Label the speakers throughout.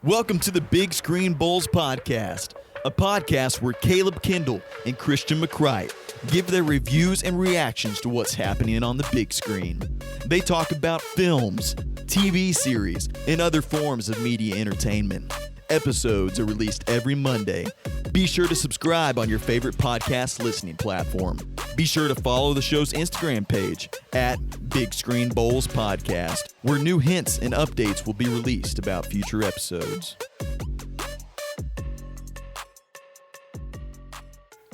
Speaker 1: Welcome to the Big Screen Bulls podcast, a podcast where Caleb Kindle and Christian McCrite give their reviews and reactions to what's happening on the big screen. They talk about films, TV series, and other forms of media entertainment. Episodes are released every Monday. Be sure to subscribe on your favorite podcast listening platform. Be sure to follow the show's Instagram page at Big Screen Bowls Podcast, where new hints and updates will be released about future episodes.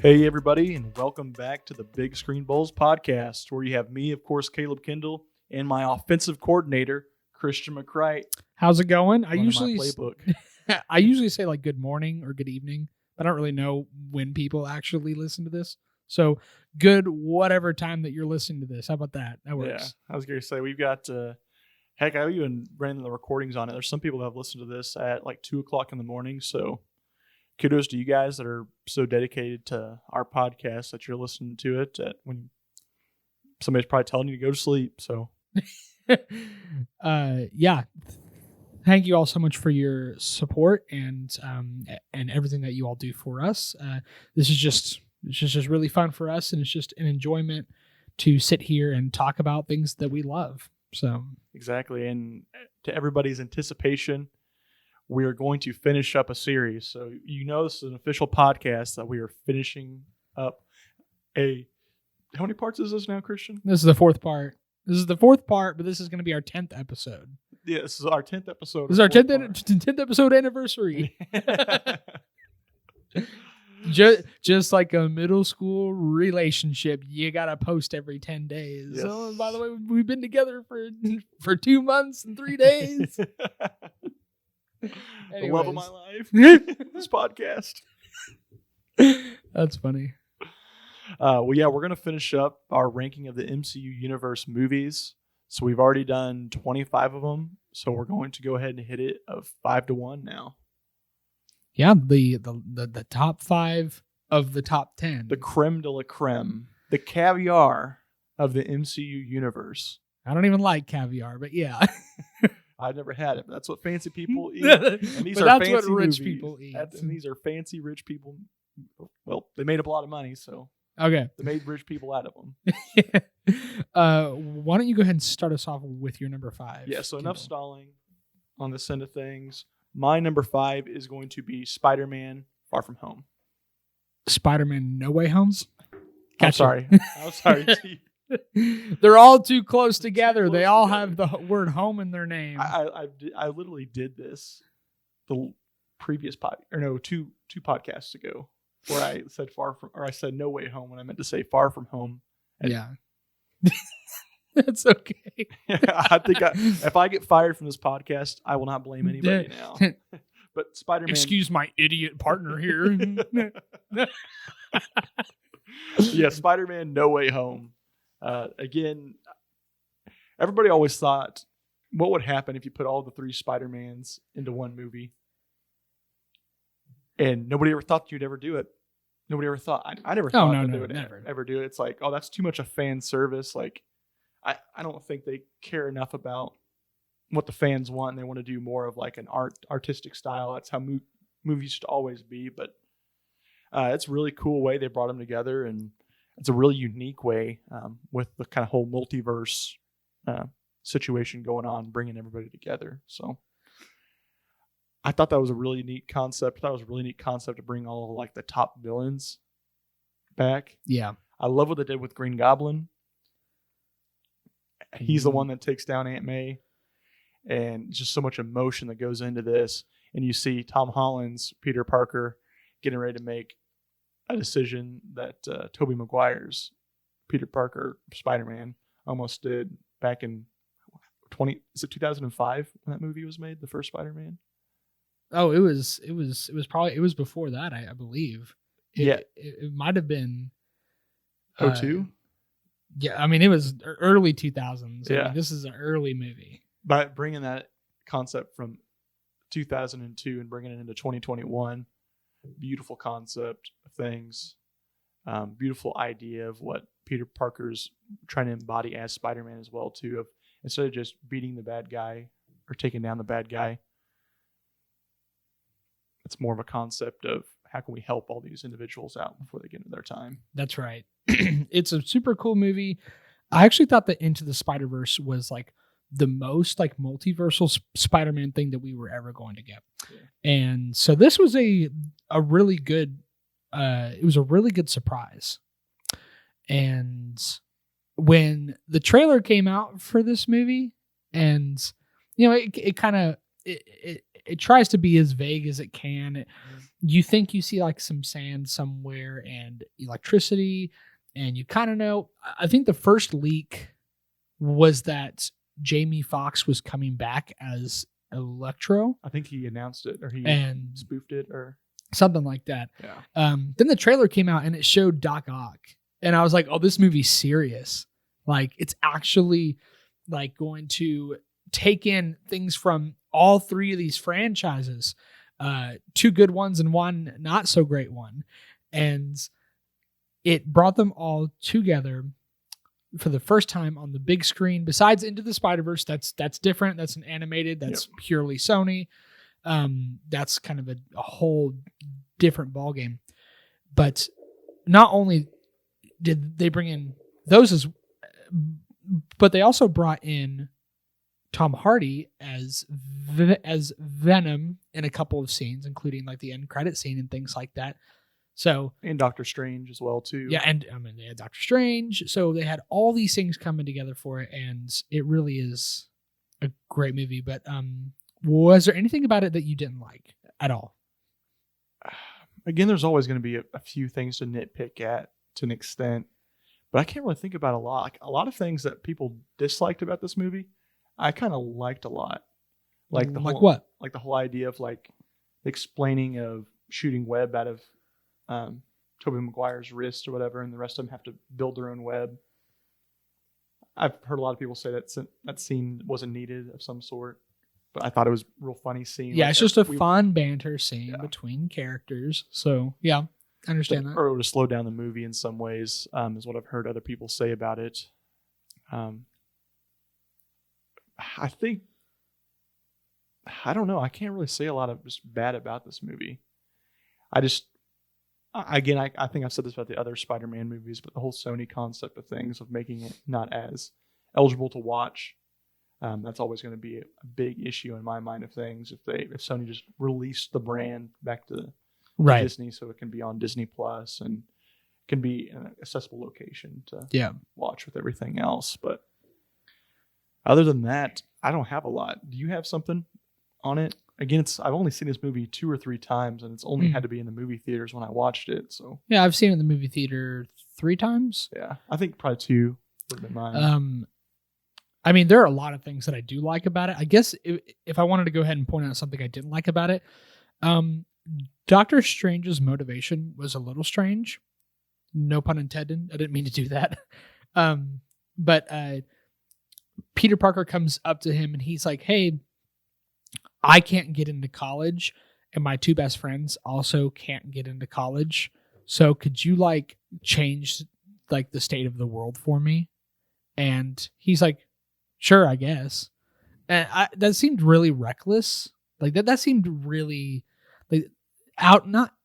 Speaker 2: Hey everybody, and welcome back to the Big Screen Bowls Podcast, where you have me, of course, Caleb Kindle, and my offensive coordinator, Christian McCrite.
Speaker 3: How's it going?
Speaker 2: I usually
Speaker 3: say like good morning or good evening. I don't really know when people actually listen to this. So good whatever time that you're listening to this. How about that? That works.
Speaker 2: Yeah, I was going to say, we've got, heck, I even ran the recordings on it. There's some people that have listened to this at like 2 o'clock in the morning. So kudos to you guys that are so dedicated to our podcast that you're listening to it when somebody's probably telling you to go to sleep. So,
Speaker 3: yeah. Thank you all so much for your support and everything that you all do for us. This is just really fun for us, and it's just an enjoyment to sit here and talk about things that we love. So
Speaker 2: exactly, and to everybody's anticipation, we are going to finish up a series. So this is an official podcast that we are finishing up how many parts is this now, Christian?
Speaker 3: This is the fourth part. But this is going to be our 10th episode.
Speaker 2: Yeah, this is our 10th episode.
Speaker 3: This is our 10th episode anniversary. just like a middle school relationship, you got to post every 10 days.
Speaker 2: Yes.
Speaker 3: Oh, and by the way, we've been together for 2 months and 3 days.
Speaker 2: The love of my life. This podcast.
Speaker 3: That's funny.
Speaker 2: We're going to finish up our ranking of the MCU Universe movies. So we've already done 25 of them. So we're going to go ahead and hit it of 5-1 now.
Speaker 3: Yeah, the top 5 of the top 10.
Speaker 2: The creme de la creme. The caviar of the MCU Universe.
Speaker 3: I don't even like caviar, but yeah.
Speaker 2: I've never had it, but that's what fancy people eat. And these are fancy
Speaker 3: what rich
Speaker 2: movies.
Speaker 3: people eat.
Speaker 2: And these are fancy rich people. Well, they made up a lot of money, so
Speaker 3: okay.
Speaker 2: They made rich people out of them.
Speaker 3: Why don't you go ahead and start us off with your number 5?
Speaker 2: Yeah, so enough stalling on this end of things. My number 5 is going to be Spider-Man Far From Home.
Speaker 3: Spider-Man No Way Homes?
Speaker 2: Gotcha. I'm sorry.
Speaker 3: They're all too close together. They all have the word home in their name.
Speaker 2: I literally did this the previous two podcasts ago, where I said No Way Home when I meant to say Far From Home.
Speaker 3: Yeah. That's okay.
Speaker 2: I think if I get fired from this podcast, I will not blame anybody now. But Spider-Man.
Speaker 3: Excuse my idiot partner here.
Speaker 2: Yeah, Spider-Man No Way Home. Again, everybody always thought, what would happen if you put all the 3 Spider-Mans into one movie? And nobody ever thought you'd ever do it. Nobody ever thought. I never thought that they would ever do it. It's like, oh, that's too much of fan service. Like, I don't think they care enough about what the fans want. They want to do more of like an artistic style. That's how movies should always be. But it's a really cool way they brought them together, and it's a really unique way with the kind of whole multiverse situation going on, bringing everybody together. So I thought that was a really neat concept. I thought it was a really neat concept to bring all of like the top villains back.
Speaker 3: Yeah.
Speaker 2: I love what they did with Green Goblin. He's the one that takes down Aunt May, and just so much emotion that goes into this. And you see Tom Holland's Peter Parker getting ready to make a decision that Tobey Maguire's Peter Parker Spider-Man almost did back in 2005 when that movie was made, the first Spider-Man.
Speaker 3: Oh, it was before that, I believe. It might have been
Speaker 2: 2002.
Speaker 3: Yeah, I mean, it was early 2000s.
Speaker 2: Yeah.
Speaker 3: I mean, this is an early movie.
Speaker 2: By bringing that concept from 2002 and bringing it into 2021, beautiful concept of things, beautiful idea of what Peter Parker's trying to embody as Spider-Man as well, too. Of instead of just beating the bad guy or taking down the bad guy, it's more of a concept of how can we help all these individuals out before they get into their time.
Speaker 3: That's right. It's a super cool movie. I actually thought that Into the Spider-Verse was like the most like multiversal Spider-Man thing that we were ever going to get. Yeah. And so this was a really good, it was a really good surprise. And when the trailer came out for this movie, and you know, it kind of, it tries to be as vague as it can. You think you see like some sand somewhere and electricity, and you kind of know. I think the first leak was that Jamie Foxx was coming back as Electro.
Speaker 2: I think he announced it, or he spoofed it, or
Speaker 3: something like that.
Speaker 2: Yeah.
Speaker 3: Then the trailer came out and it showed Doc Ock, and I was like, "Oh, this movie's serious. Like, it's actually like going to take in things from all three of these franchises, 2 good ones and 1 not so great one." And it brought them all together for the first time on the big screen. Besides Into the Spider-Verse, that's different. That's an animated. That's purely Sony. That's kind of a whole different ballgame. But not only did they bring in those, but they also brought in Tom Hardy as Venom in a couple of scenes, including like the end credit scene and things like that. So,
Speaker 2: and Doctor Strange as well too.
Speaker 3: Yeah, and I mean they had Doctor Strange, so they had all these things coming together for it, and it really is a great movie. But was there anything about it that you didn't like at all?
Speaker 2: Again, there's always going to be a few things to nitpick at to an extent, but I can't really think about a lot. Like, a lot of things that people disliked about this movie, I kind of liked a lot. Like the whole idea of like explaining of shooting web out of Tobey Maguire's wrist or whatever, and the rest of them have to build their own web. I've heard a lot of people say that scene wasn't needed of some sort, but I thought it was a real funny scene.
Speaker 3: Yeah, like, it's just a fun banter scene between characters. So yeah, I understand that.
Speaker 2: Or it would have slowed down the movie in some ways, is what I've heard other people say about it. I don't know. I can't really say a lot of just bad about this movie. I think I've said this about the other Spider-Man movies, but the whole Sony concept of things, of making it not as eligible to watch, that's always going to be a big issue in my mind of things. If Sony just released the brand back to Disney, so it can be on Disney Plus and can be an accessible location to watch with everything else. But other than that, I don't have a lot. Do you have something on it? Again, I've only seen this movie 2 or 3 times, and it's only had to be in the movie theaters when I watched it. So
Speaker 3: yeah, I've seen it in the movie theater 3 times.
Speaker 2: Yeah, I think probably 2 would have been mine.
Speaker 3: I mean, there are a lot of things that I do like about it. I guess if I wanted to go ahead and point out something I didn't like about it, Doctor Strange's motivation was a little strange. No pun intended. I didn't mean to do that. But Peter Parker comes up to him and he's like, "Hey, I can't get into college, and my 2 best friends also can't get into college. So could you like change like the state of the world for me?" And he's like, "Sure, I guess." And that seemed really reckless. Like that seemed really like out. Not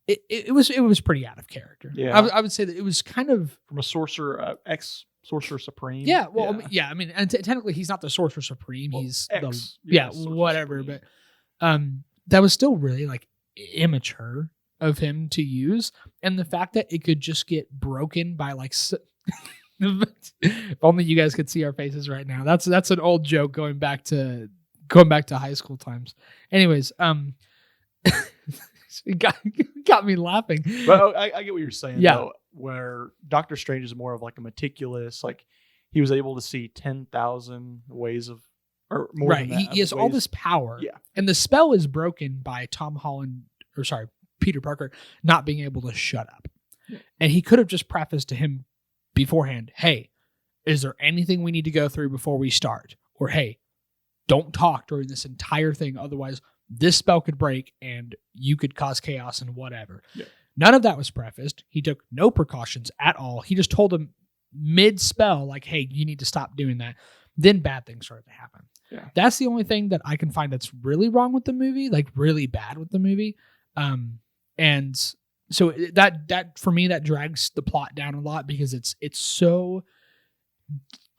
Speaker 3: it was pretty out of character.
Speaker 2: Yeah,
Speaker 3: I would say that it was kind of
Speaker 2: from a sorcerer, Sorcerer Supreme.
Speaker 3: Yeah, well, I mean, and technically he's not the Sorcerer Supreme. Well, he's whatever.
Speaker 2: Supreme.
Speaker 3: But that was still really like immature of him to use, and the fact that it could just get broken by like. If only you guys could see our faces right now. That's an old joke going back to high school times. Anyways, it got me laughing.
Speaker 2: But I get what you're saying. Yeah. Though, where Doctor Strange is more of like a meticulous, like he was able to see 10,000 ways of, or more than that.
Speaker 3: He has all this power.
Speaker 2: Yeah.
Speaker 3: And the spell is broken by Peter Parker not being able to shut up. Yeah. And he could have just prefaced to him beforehand, "Hey, is there anything we need to go through before we start?" Or, "Hey, don't talk during this entire thing. Otherwise, this spell could break and you could cause chaos and whatever." Yeah. None of that was prefaced. He took no precautions at all. He just told him mid-spell, like, "Hey, you need to stop doing that." then bad things started to happen.
Speaker 2: Yeah.
Speaker 3: That's the only thing that I can find that's really wrong with the movie, like really bad with the movie. And so that for me, that drags the plot down a lot because it's so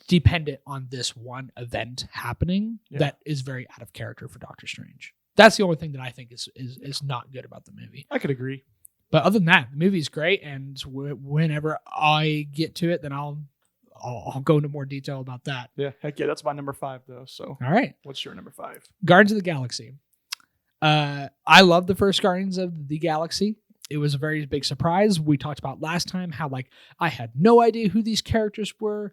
Speaker 3: dependent on this one event happening that is very out of character for Doctor Strange. That's the only thing that I think is not good about the movie.
Speaker 2: I could agree.
Speaker 3: But other than that, the movie's great, and whenever I get to it, then I'll go into more detail about that.
Speaker 2: Yeah, heck yeah, that's my number 5 though. So,
Speaker 3: all right,
Speaker 2: what's your number 5?
Speaker 3: Guardians of the Galaxy. I love the first Guardians of the Galaxy. It was a very big surprise. We talked about last time how like I had no idea who these characters were.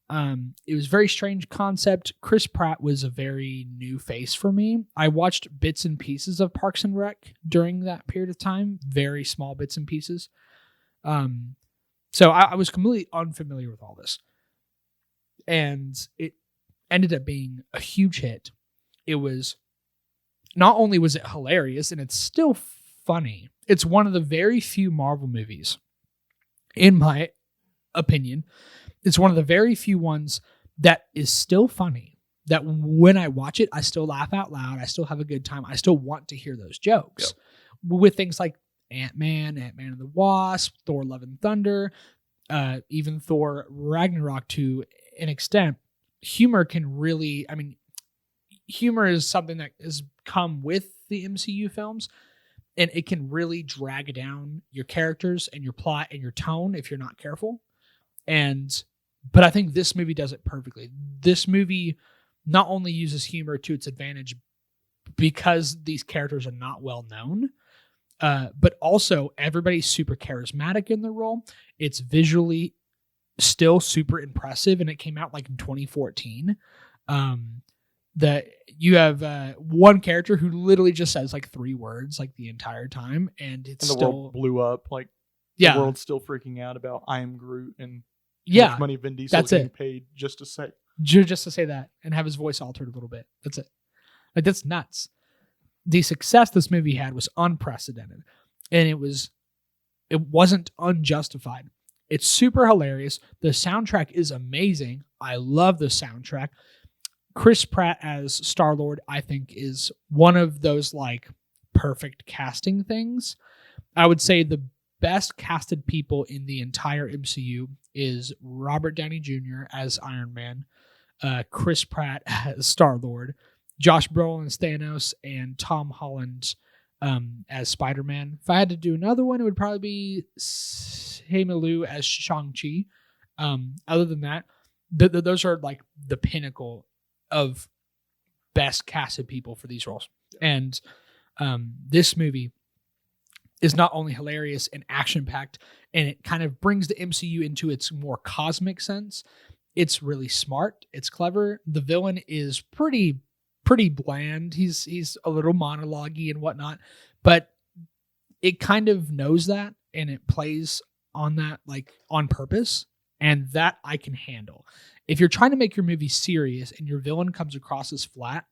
Speaker 3: It was a very strange concept. Chris Pratt was a very new face for me. I watched bits and pieces of Parks and Rec during that period of time, very small bits and pieces. So I was completely unfamiliar with all this. And it ended up being a huge hit. It was, not only was it hilarious, and it's still funny, it's one of the very few Marvel movies, in my opinion, it's one of the very few ones that is still funny, that when I watch it, I still laugh out loud, I still have a good time, I still want to hear those jokes. Yep. With things like Ant-Man and the Wasp, Thor Love and Thunder, even Thor Ragnarok to an extent, humor can really, humor is something that has come with the MCU films, and it can really drag down your characters and your plot and your tone if you're not careful. But I think this movie does it perfectly. This movie not only uses humor to its advantage because these characters are not well known, but also everybody's super charismatic in their role. It's visually still super impressive, and it came out like in 2014. That you have one character who literally just says like 3 words like the entire time, and it's
Speaker 2: and the world blew up. Like the world's still freaking out about I am Groot and how much money Vin Diesel's getting paid just to say
Speaker 3: that and have his voice altered a little bit. That's it. Like that's nuts. The success this movie had was unprecedented, and it wasn't unjustified. It's super hilarious. The soundtrack is amazing. I love the soundtrack. Chris Pratt as Star-Lord, I think, is one of those like perfect casting things. I would say the best casted people in the entire MCU is Robert Downey Jr. as Iron Man, Chris Pratt as Star-Lord, Josh Brolin as Thanos, and Tom Holland as Spider-Man. If I had to do another one, it would probably be Simu Liu as Shang-Chi. Other than that, those are like the pinnacle of best casted people for these roles. And this movie is not only hilarious and action-packed, and it kind of brings the MCU into its more cosmic sense. It's really smart. It's clever. The villain is pretty bland. He's a little monologue-y and whatnot, but it kind of knows that, and it plays on that like on purpose, and that I can handle. If you're trying to make your movie serious and your villain comes across as flat,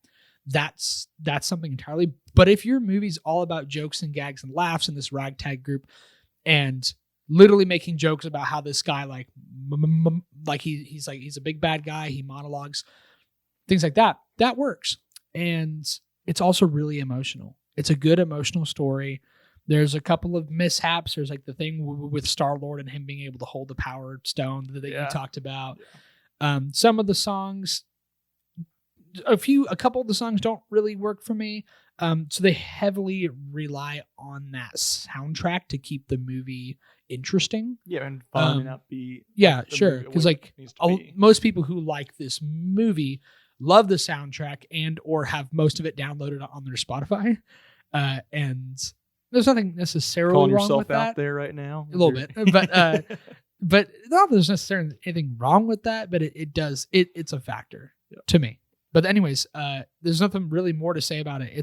Speaker 3: that's something entirely. But if your movie's all about jokes and gags and laughs in this ragtag group, and literally making jokes about how this guy he's a big bad guy, he monologues, things like that, that works. And it's also really emotional. It's a good emotional story. There's a couple of mishaps. There's like the thing with Star-Lord and him being able to hold the Power Stone that you talked about. Some of the songs, a couple of the songs don't really work for me. So they heavily rely on that soundtrack to keep the movie interesting.
Speaker 2: Yeah, and fun and upbeat.
Speaker 3: Yeah, sure. Because like most people who like this movie love the soundtrack and or have most of it downloaded on their Spotify. And there's nothing necessarily
Speaker 2: calling
Speaker 3: wrong
Speaker 2: yourself
Speaker 3: with that.
Speaker 2: Out there right now.
Speaker 3: A little bit. But not that there's necessarily anything wrong with that, but it's a factor to me. But anyways, there's nothing really more to say about it.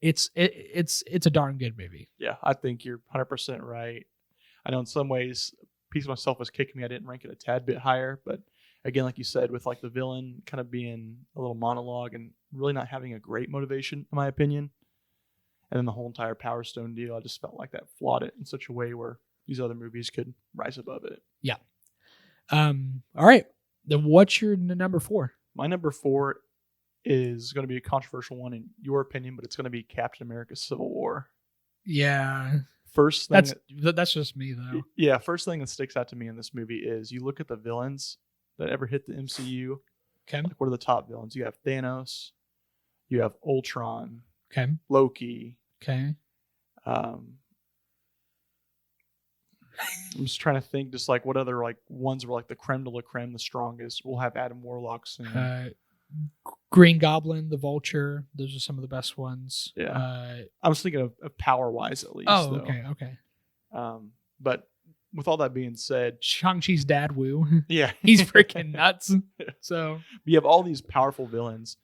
Speaker 3: It's a darn good movie.
Speaker 2: Yeah, I think you're 100% right. I know in some ways, a piece of myself was kicking me. I didn't rank it a tad bit higher, but again, like you said, with like the villain kind of being a little monologue and really not having a great motivation, in my opinion, and then the whole entire Power Stone deal, I just felt like that flawed it in such a way where these other movies could rise above it.
Speaker 3: Yeah. All right. Then what's your number 4?
Speaker 2: My number 4 is going to be a controversial one in your opinion, but it's going to be Captain America: Civil War.
Speaker 3: Yeah.
Speaker 2: First thing
Speaker 3: that's just me though.
Speaker 2: Yeah, first thing that sticks out to me in this movie is you look at the villains that ever hit the MCU.
Speaker 3: Okay.
Speaker 2: Like, what are the top villains? You have Thanos, you have Ultron,
Speaker 3: okay,
Speaker 2: Loki.
Speaker 3: Okay.
Speaker 2: I'm just trying to think, just like what other like ones were like the creme de la creme, the strongest. We'll have Adam Warlock soon.
Speaker 3: Green Goblin, the Vulture. Those are some of the best ones.
Speaker 2: Yeah. I was thinking of power wise at least.
Speaker 3: Oh,
Speaker 2: though.
Speaker 3: Okay.
Speaker 2: But with all that being said,
Speaker 3: Shang-Chi's dad Wu.
Speaker 2: Yeah.
Speaker 3: He's freaking nuts. So
Speaker 2: you have all these powerful villains,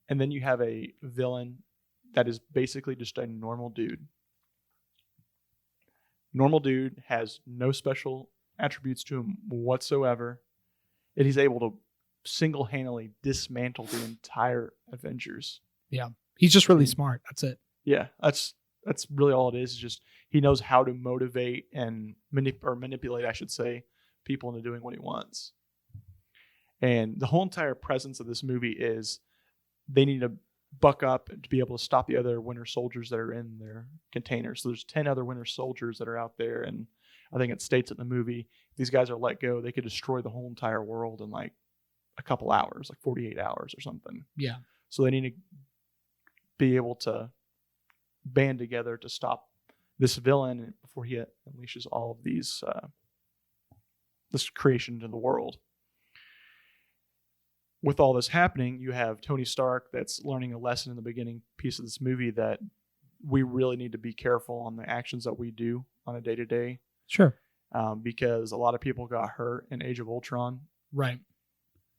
Speaker 2: and then you have a villain that is basically just a normal dude. Normal dude has no special attributes to him whatsoever, and he's able to single-handedly dismantle the entire Avengers.
Speaker 3: Yeah, he's just really smart. That's it.
Speaker 2: Yeah, that's really all it is. Just he knows how to motivate and manipulate, I should say, people into doing what he wants. And the whole entire presence of this movie is they need to buck up to be able to stop the other Winter Soldiers that are in their containers. So there's 10 other Winter Soldiers that are out there, and I think it states in the movie, if these guys are let go, they could destroy the whole entire world in like a couple hours, like 48 hours or something.
Speaker 3: Yeah.
Speaker 2: So they need to be able to band together to stop this villain before he unleashes all of these this creation into the world. With all this happening, you have Tony Stark that's learning a lesson in the beginning piece of this movie that we really need to be careful on the actions that we do on a day-to-day.
Speaker 3: Sure.
Speaker 2: Because a lot of people got hurt in Age of Ultron.
Speaker 3: Right.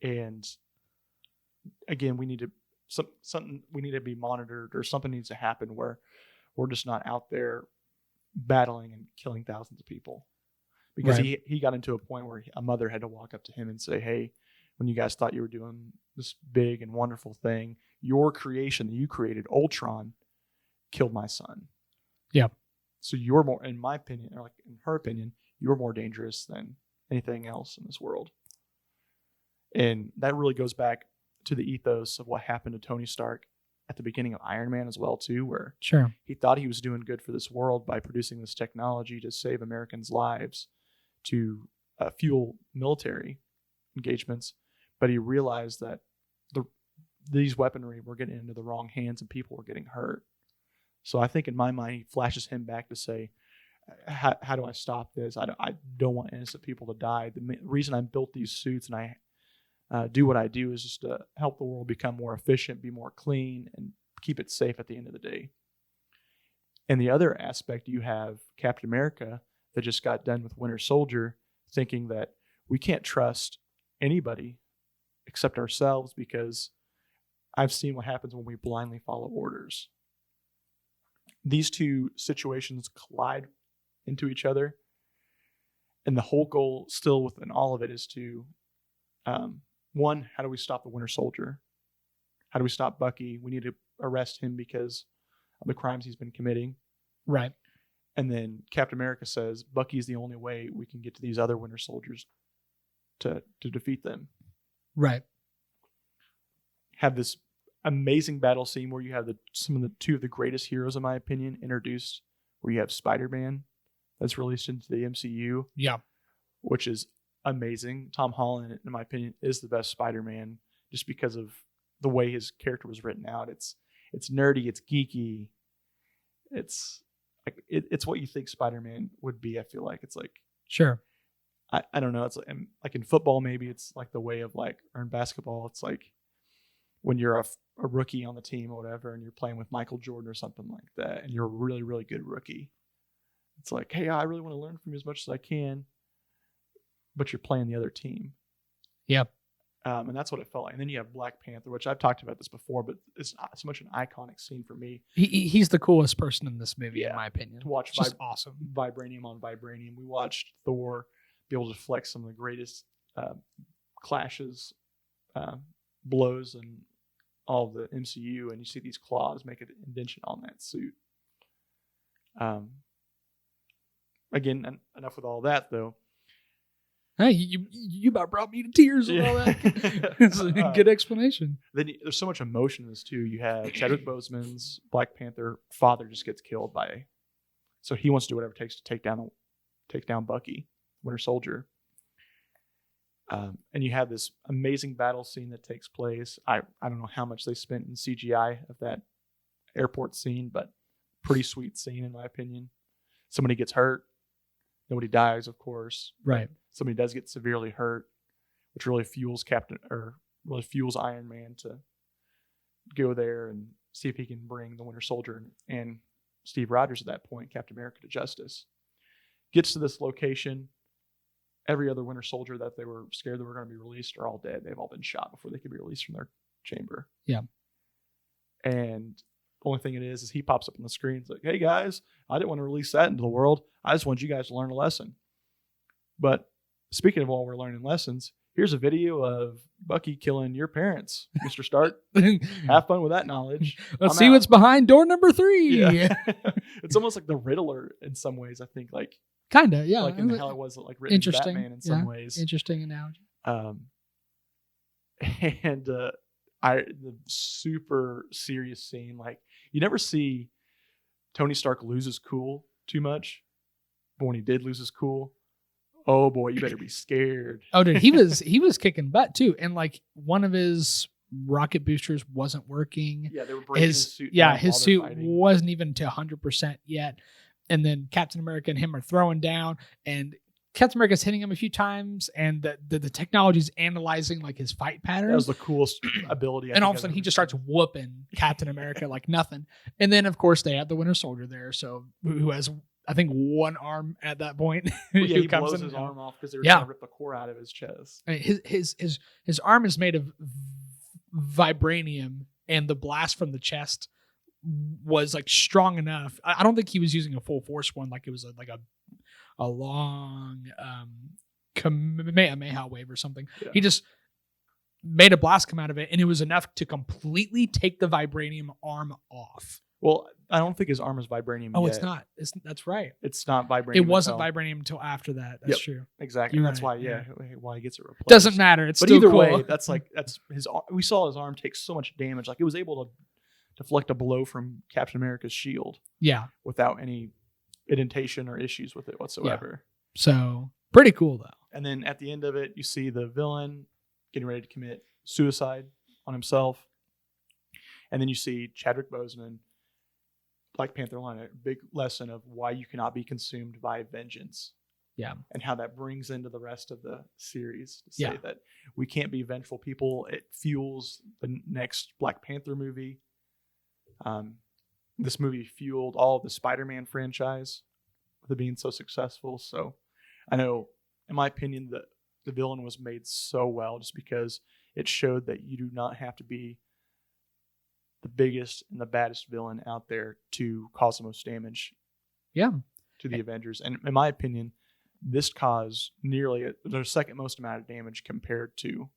Speaker 2: And again, we need to be monitored, or something needs to happen where we're just not out there battling and killing thousands of people. Because he got into a point where a mother had to walk up to him and say, hey, when you guys thought you were doing this big and wonderful thing, your creation that you created, Ultron, killed my son.
Speaker 3: Yeah.
Speaker 2: So you're more, in my opinion, or like in her opinion, you're more dangerous than anything else in this world. And that really goes back to the ethos of what happened to Tony Stark at the beginning of Iron Man as well, too, where
Speaker 3: sure,
Speaker 2: he thought he was doing good for this world by producing this technology to save Americans' lives, to fuel military engagements. But he realized that these weaponry were getting into the wrong hands and people were getting hurt. So I think in my mind, he flashes him back to say, how do I stop this? I don't want innocent people to die. The reason I built these suits and I do what I do is just to help the world become more efficient, be more clean, and keep it safe at the end of the day. And the other aspect, you have Captain America that just got done with Winter Soldier, thinking that we can't trust anybody except ourselves, because I've seen what happens when we blindly follow orders. These two situations collide into each other, and the whole goal still within all of it is to one, how do we stop the Winter Soldier? How do we stop Bucky? We need to arrest him because of the crimes he's been committing.
Speaker 3: Right.
Speaker 2: And then Captain America says Bucky's the only way we can get to these other Winter Soldiers to defeat them.
Speaker 3: Right.
Speaker 2: Have this amazing battle scene where you have two of the greatest heroes, in my opinion, introduced, where you have Spider-Man that's released into the MCU.
Speaker 3: Yeah.
Speaker 2: Which is amazing. Tom Holland, in my opinion, is the best Spider-Man just because of the way his character was written out. It's nerdy, it's geeky. It's like it's what you think Spider-Man would be, I feel like. It's like,
Speaker 3: sure.
Speaker 2: I don't know. It's like in football, maybe it's like the way of like, or in basketball, it's like when you're a rookie on the team or whatever, and you're playing with Michael Jordan or something like that, and you're a really, really good rookie. It's like, hey, I really want to learn from you as much as I can, but you're playing the other team.
Speaker 3: Yep.
Speaker 2: And that's what it felt like. And then you have Black Panther, which I've talked about this before, but it's not so much an iconic scene for me.
Speaker 3: He's the coolest person in this movie, in my opinion.
Speaker 2: To watch
Speaker 3: just awesome.
Speaker 2: Vibranium on Vibranium. We watched Thor be able to flex some of the greatest clashes, blows, and all of the MCU, and you see these claws make an indentation on that suit. Again, enough with all that, though.
Speaker 3: Hey, you about brought me to tears with all that. It's a good explanation.
Speaker 2: Then there's so much emotion in this too. You have Chadwick Boseman's Black Panther father just gets killed so he wants to do whatever it takes to take down Bucky, Winter Soldier. And you have this amazing battle scene that takes place. I don't know how much they spent in CGI of that airport scene, but pretty sweet scene in my opinion. Somebody gets hurt. Nobody dies, of course.
Speaker 3: Right.
Speaker 2: Somebody does get severely hurt, which really fuels Iron Man to go there and see if he can bring the Winter Soldier and Steve Rogers at that point, Captain America, to justice. Gets to this location. Every other Winter Soldier that they were scared they were going to be released are all dead. They've all been shot before they could be released from their chamber.
Speaker 3: Yeah.
Speaker 2: And the only thing it is he pops up on the screen. It's like, hey guys, I didn't want to release that into the world. I just want you guys to learn a lesson. But speaking of all we're learning lessons, here's a video of Bucky killing your parents, Mr. Stark. Have fun with that knowledge.
Speaker 3: Let's see what's behind door number 3.
Speaker 2: Yeah. It's almost like the Riddler in some ways, I think. Like
Speaker 3: kind of, yeah.
Speaker 2: Like in how it was like written in Batman in some ways.
Speaker 3: Interesting analogy.
Speaker 2: And the super serious scene, like you never see Tony Stark lose his cool too much, but when he did lose his cool, oh boy, you better be scared.
Speaker 3: Oh, dude, he was kicking butt too, and like one of his rocket boosters wasn't working.
Speaker 2: Yeah, they were breaking his suit.
Speaker 3: Yeah, his suit wasn't even to 100% yet, and then Captain America and him are throwing down, and Captain America's hitting him a few times, and the technology's analyzing like his fight patterns.
Speaker 2: That was the coolest ability.
Speaker 3: And all of a sudden, he just starts whooping Captain America like nothing. And then, of course, they have the Winter Soldier there, so who has, I think, one arm at that point.
Speaker 2: Well, yeah, he blows his arm off because they were trying to rip the core out of his chest.
Speaker 3: I mean, his arm is made of vibranium, and the blast from the chest was like strong enough. I don't think he was using a full force one, like it was a long Kamehameha wave or something. Yeah. He just made a blast come out of it, and it was enough to completely take the vibranium arm off.
Speaker 2: Well, I don't think his arm is vibranium.
Speaker 3: Oh,
Speaker 2: yet.
Speaker 3: It's not. That's right.
Speaker 2: It's not vibranium.
Speaker 3: It wasn't vibranium until after that. That's true.
Speaker 2: Exactly.
Speaker 3: You're
Speaker 2: that's
Speaker 3: right.
Speaker 2: why he gets it replaced.
Speaker 3: Doesn't matter. It's
Speaker 2: but
Speaker 3: still
Speaker 2: either
Speaker 3: cool.
Speaker 2: way, that's his. We saw his arm take so much damage. Like it was able to deflect a blow from Captain America's shield.
Speaker 3: Yeah.
Speaker 2: Without any indentation or issues with it whatsoever.
Speaker 3: Yeah. So pretty cool though.
Speaker 2: And then at the end of it, you see the villain getting ready to commit suicide on himself. And then you see Chadwick Boseman, Black Panther line, a big lesson of why you cannot be consumed by vengeance.
Speaker 3: Yeah.
Speaker 2: And how that brings into the rest of the series to say that we can't be vengeful people. It fuels the next Black Panther movie. This movie fueled all of the Spider-Man franchise with it being so successful. So I know, in my opinion, that the villain was made so well just because it showed that you do not have to be the biggest and the baddest villain out there to cause the most damage to the Avengers. And in my opinion, this caused nearly the second most amount of damage compared to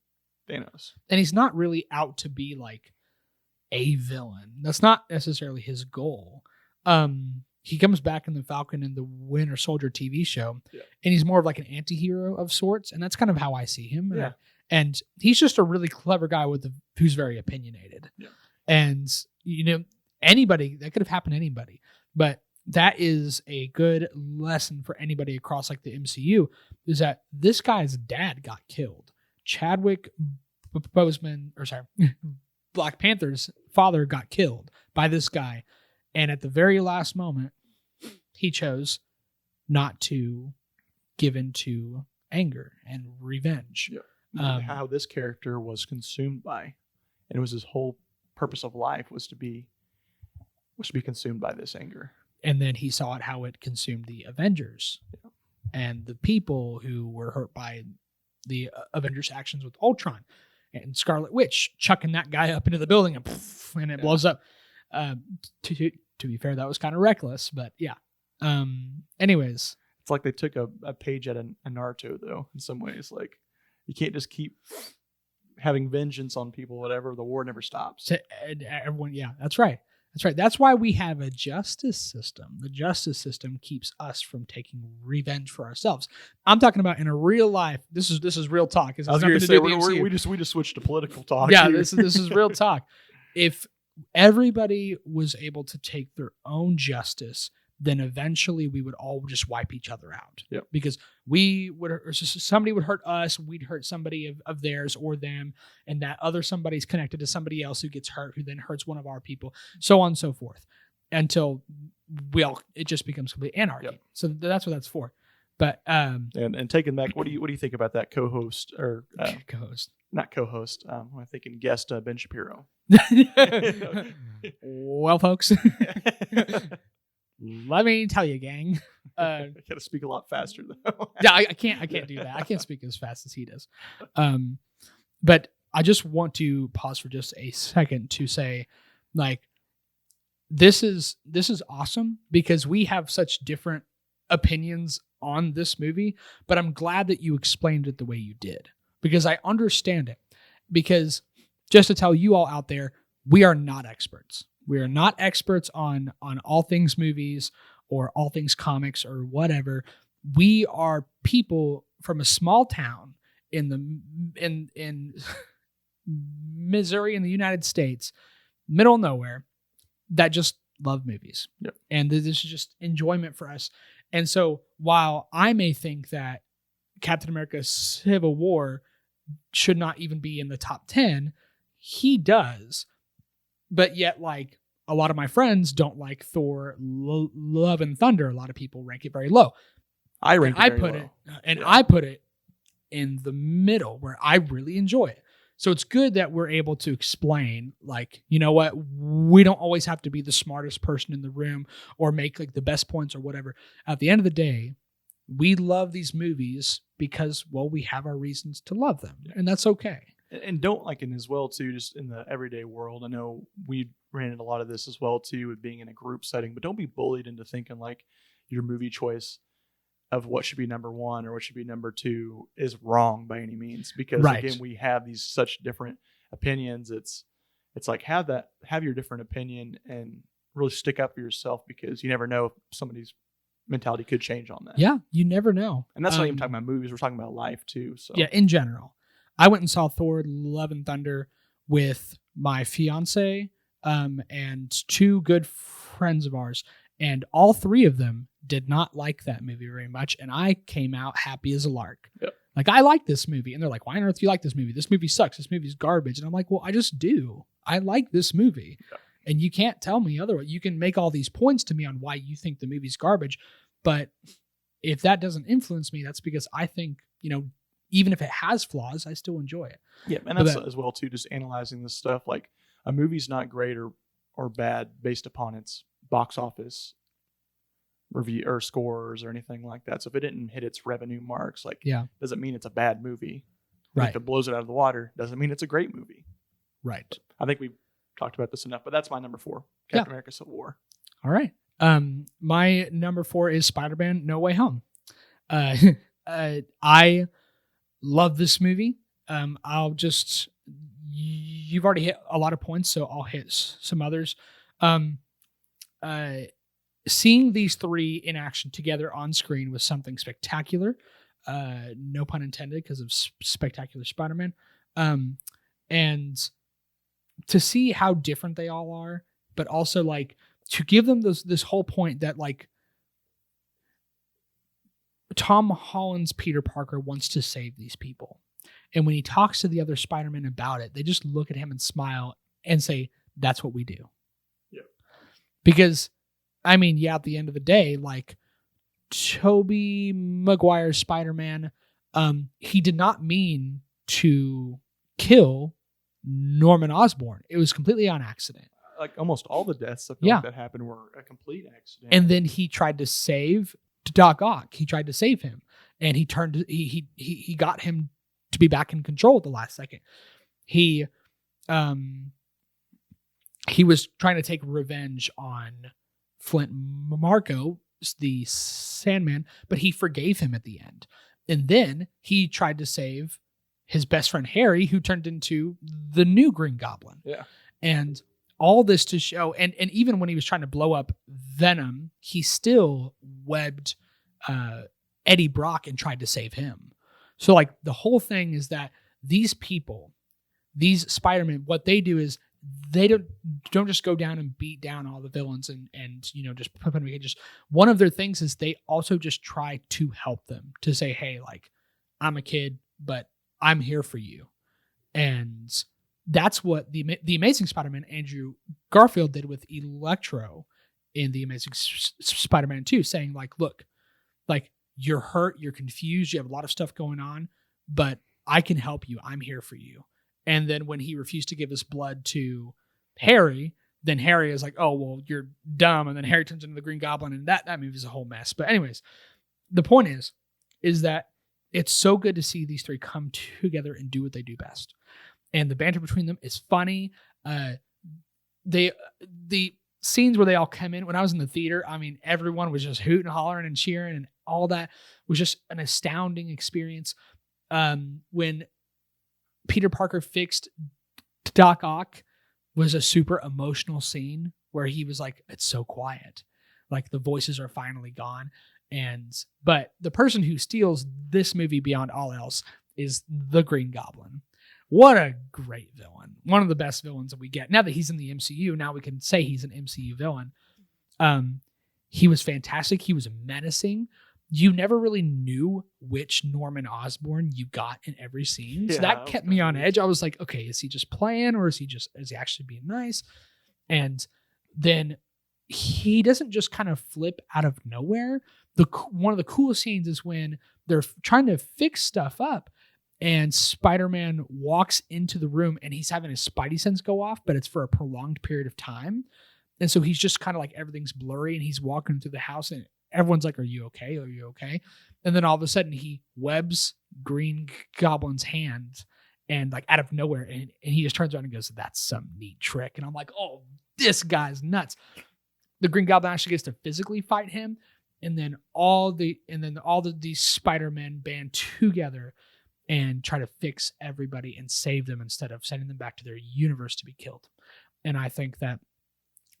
Speaker 2: Thanos.
Speaker 3: And he's not really out to be like a villain. That's not necessarily his goal. He comes back in the Falcon and the Winter Soldier TV show, and he's more of like an anti-hero of sorts, and that's kind of how I see him.
Speaker 2: Yeah.
Speaker 3: And he's just a really clever guy who's very opinionated. Yeah. And, anybody, that could have happened to anybody, but that is a good lesson for anybody across like the MCU, is that this guy's dad got killed. Chadwick Boseman, Black Panther's father got killed by this guy. And at the very last moment, he chose not to give in to anger and revenge.
Speaker 2: Yeah. How this character was consumed by, and it was his whole purpose of life was to be consumed by this anger.
Speaker 3: And then he saw how it consumed the Avengers and the people who were hurt by the Avengers' actions with Ultron and Scarlet Witch chucking that guy up into the building and it blows up. To be fair, that was kind of reckless, but yeah. Anyways,
Speaker 2: it's like they took a page out of Naruto, though. In some ways, like you can't just keep having vengeance on people. Whatever, the war never stops.
Speaker 3: Everyone, that's right. That's right. That's why we have a justice system. The justice system keeps us from taking revenge for ourselves. I'm talking about in a real life. This is real talk.
Speaker 2: I was going to say we just switched to political talk.
Speaker 3: Yeah,
Speaker 2: here.
Speaker 3: this is real talk. If everybody was able to take their own justice, then eventually we would all just wipe each other out.
Speaker 2: Yep.
Speaker 3: Because somebody would hurt us, we'd hurt somebody of theirs or them, and that other somebody's connected to somebody else who gets hurt, who then hurts one of our people, so on and so forth, until it just becomes complete anarchy. Yep. So that's what that's for. But
Speaker 2: and taking back, what do you think about that co-host or
Speaker 3: co-host?
Speaker 2: Not co-host. I'm thinking guest Ben Shapiro.
Speaker 3: Well, folks. Let me tell you, gang.
Speaker 2: I gotta speak a lot faster though.
Speaker 3: Yeah, I can't do that. I can't speak as fast as he does. But I just want to pause for just a second to say, like, this is awesome because we have such different opinions on this movie. But I'm glad that you explained it the way you did because I understand it. Because just to tell you all out there, we are not experts. We are not experts on all things movies or all things comics or whatever. We are people from a small town in Missouri in the United States, middle of nowhere, that just love movies.
Speaker 2: Yep.
Speaker 3: And this is just enjoyment for us. And so while I may think that Captain America Civil War should not even be in the top 10, he does. But yet, like, a lot of my friends don't like Thor Love and Thunder. A lot of people rank it very low.
Speaker 2: I put
Speaker 3: it in the middle where I really enjoy it. So it's good that we're able to explain, like, you know what, we don't always have to be the smartest person in the room or make like the best points or whatever. At the end of the day, we love these movies because, well, we have our reasons to love them, and that's okay.
Speaker 2: And don't, like, in as well too, just in the everyday world. I know we ran into a lot of this as well too with being in a group setting, but don't be bullied into thinking like your movie choice of what should be number one or what should be number two is wrong by any means. Because again, we have these such different opinions. It's like have your different opinion and really stick up for yourself because you never know if somebody's mentality could change on that.
Speaker 3: Yeah, you never know.
Speaker 2: And that's not even talking about movies. We're talking about life too. So
Speaker 3: yeah, in general. I went and saw Thor Love and Thunder with my fiance and two good friends of ours, and all three of them did not like that movie very much, and I came out happy as a lark.
Speaker 2: Yep.
Speaker 3: Like, I like this movie, and they're like, why on earth do you like this movie? This movie sucks. This movie's garbage. And I'm like, well, I just do. I like this movie. Yep. And you can't tell me otherwise. You can make all these points to me on why you think the movie's garbage, but if that doesn't influence me, that's because I think, even if it has flaws, I still enjoy it.
Speaker 2: Yeah, and that's as well too, just analyzing this stuff. Like, a movie's not great or bad based upon its box office review or scores or anything like that. So if it didn't hit its revenue marks, doesn't mean it's a bad movie.
Speaker 3: Right.
Speaker 2: If it blows it out of the water, doesn't mean it's a great movie.
Speaker 3: Right.
Speaker 2: I think we've talked about this enough, but that's my number 4, Captain America Civil War.
Speaker 3: All right. My number 4 is Spider-Man No Way Home. I love this movie. You've already hit a lot of points, so I'll hit some others. Seeing these three in action together on screen was something spectacular. No pun intended, because of Spectacular Spider-Man. And to see how different they all are, but also like to give them this whole point that like Tom Holland's Peter Parker wants to save these people. And when he talks to the other Spider-Man about it, they just look at him and smile and say, that's what we do.
Speaker 2: Yeah.
Speaker 3: Because, I mean, at the end of the day, like Tobey Maguire's Spider-Man, he did not mean to kill Norman Osborn. It was completely on accident.
Speaker 2: Like almost all the deaths that happened were a complete accident.
Speaker 3: And then he tried to save Doc Ock. He tried to save him, and he got him to be back in control at the last second. He was trying to take revenge on Flint Marko, the Sandman, but he forgave him at the end. And then he tried to save his best friend Harry, who turned into the new Green Goblin.
Speaker 2: Yeah.
Speaker 3: And all this to show, and even when he was trying to blow up Venom, he still webbed Eddie Brock and tried to save him. So like the whole thing is that these people, these Spider-Man, what they do is they don't just go down and beat down all the villains and just put them in cages. One of their things is they also just try to help them, to say, hey, like, I'm a kid, but I'm here for you. And that's what the Amazing Spider-Man Andrew Garfield did with Electro in the Amazing Spider-Man 2, saying like, look, like, you're hurt, you're confused, you have a lot of stuff going on, but I can help you. I'm here for you. And then when he refused to give his blood to Harry, then Harry is like, oh, well, you're dumb. And then Harry turns into the Green Goblin, and that movie is a whole mess. But anyways, the point is that it's so good to see these three come together and do what they do best. And the banter between them is funny. The scenes where they all come in, when I was in the theater, I mean, everyone was just hooting, hollering, and cheering, and all that was just an astounding experience. When Peter Parker fixed Doc Ock was a super emotional scene where he was like, it's so quiet. Like the voices are finally gone. But the person who steals this movie beyond all else is the Green Goblin. What a great villain. One of the best villains that we get. Now that he's in the MCU, now we can say he's an MCU villain. He was fantastic. He was menacing. You never really knew which Norman Osborn you got in every scene. So that kept me on edge. I was like, okay, is he just playing, or is he actually being nice? And then he doesn't just kind of flip out of nowhere. One of the coolest scenes is when they're trying to fix stuff up, and Spider-Man walks into the room and he's having his Spidey sense go off, but it's for a prolonged period of time. And so he's just kind of like, everything's blurry, and he's walking through the house, and everyone's like, are you okay? Are you okay? And then all of a sudden he webs Green Goblin's hand, and like out of nowhere, and he just turns around and goes, that's some neat trick. And I'm like, oh, this guy's nuts. The Green Goblin actually gets to physically fight him. And then all these Spider-Men band together and try to fix everybody and save them instead of sending them back to their universe to be killed. And I think that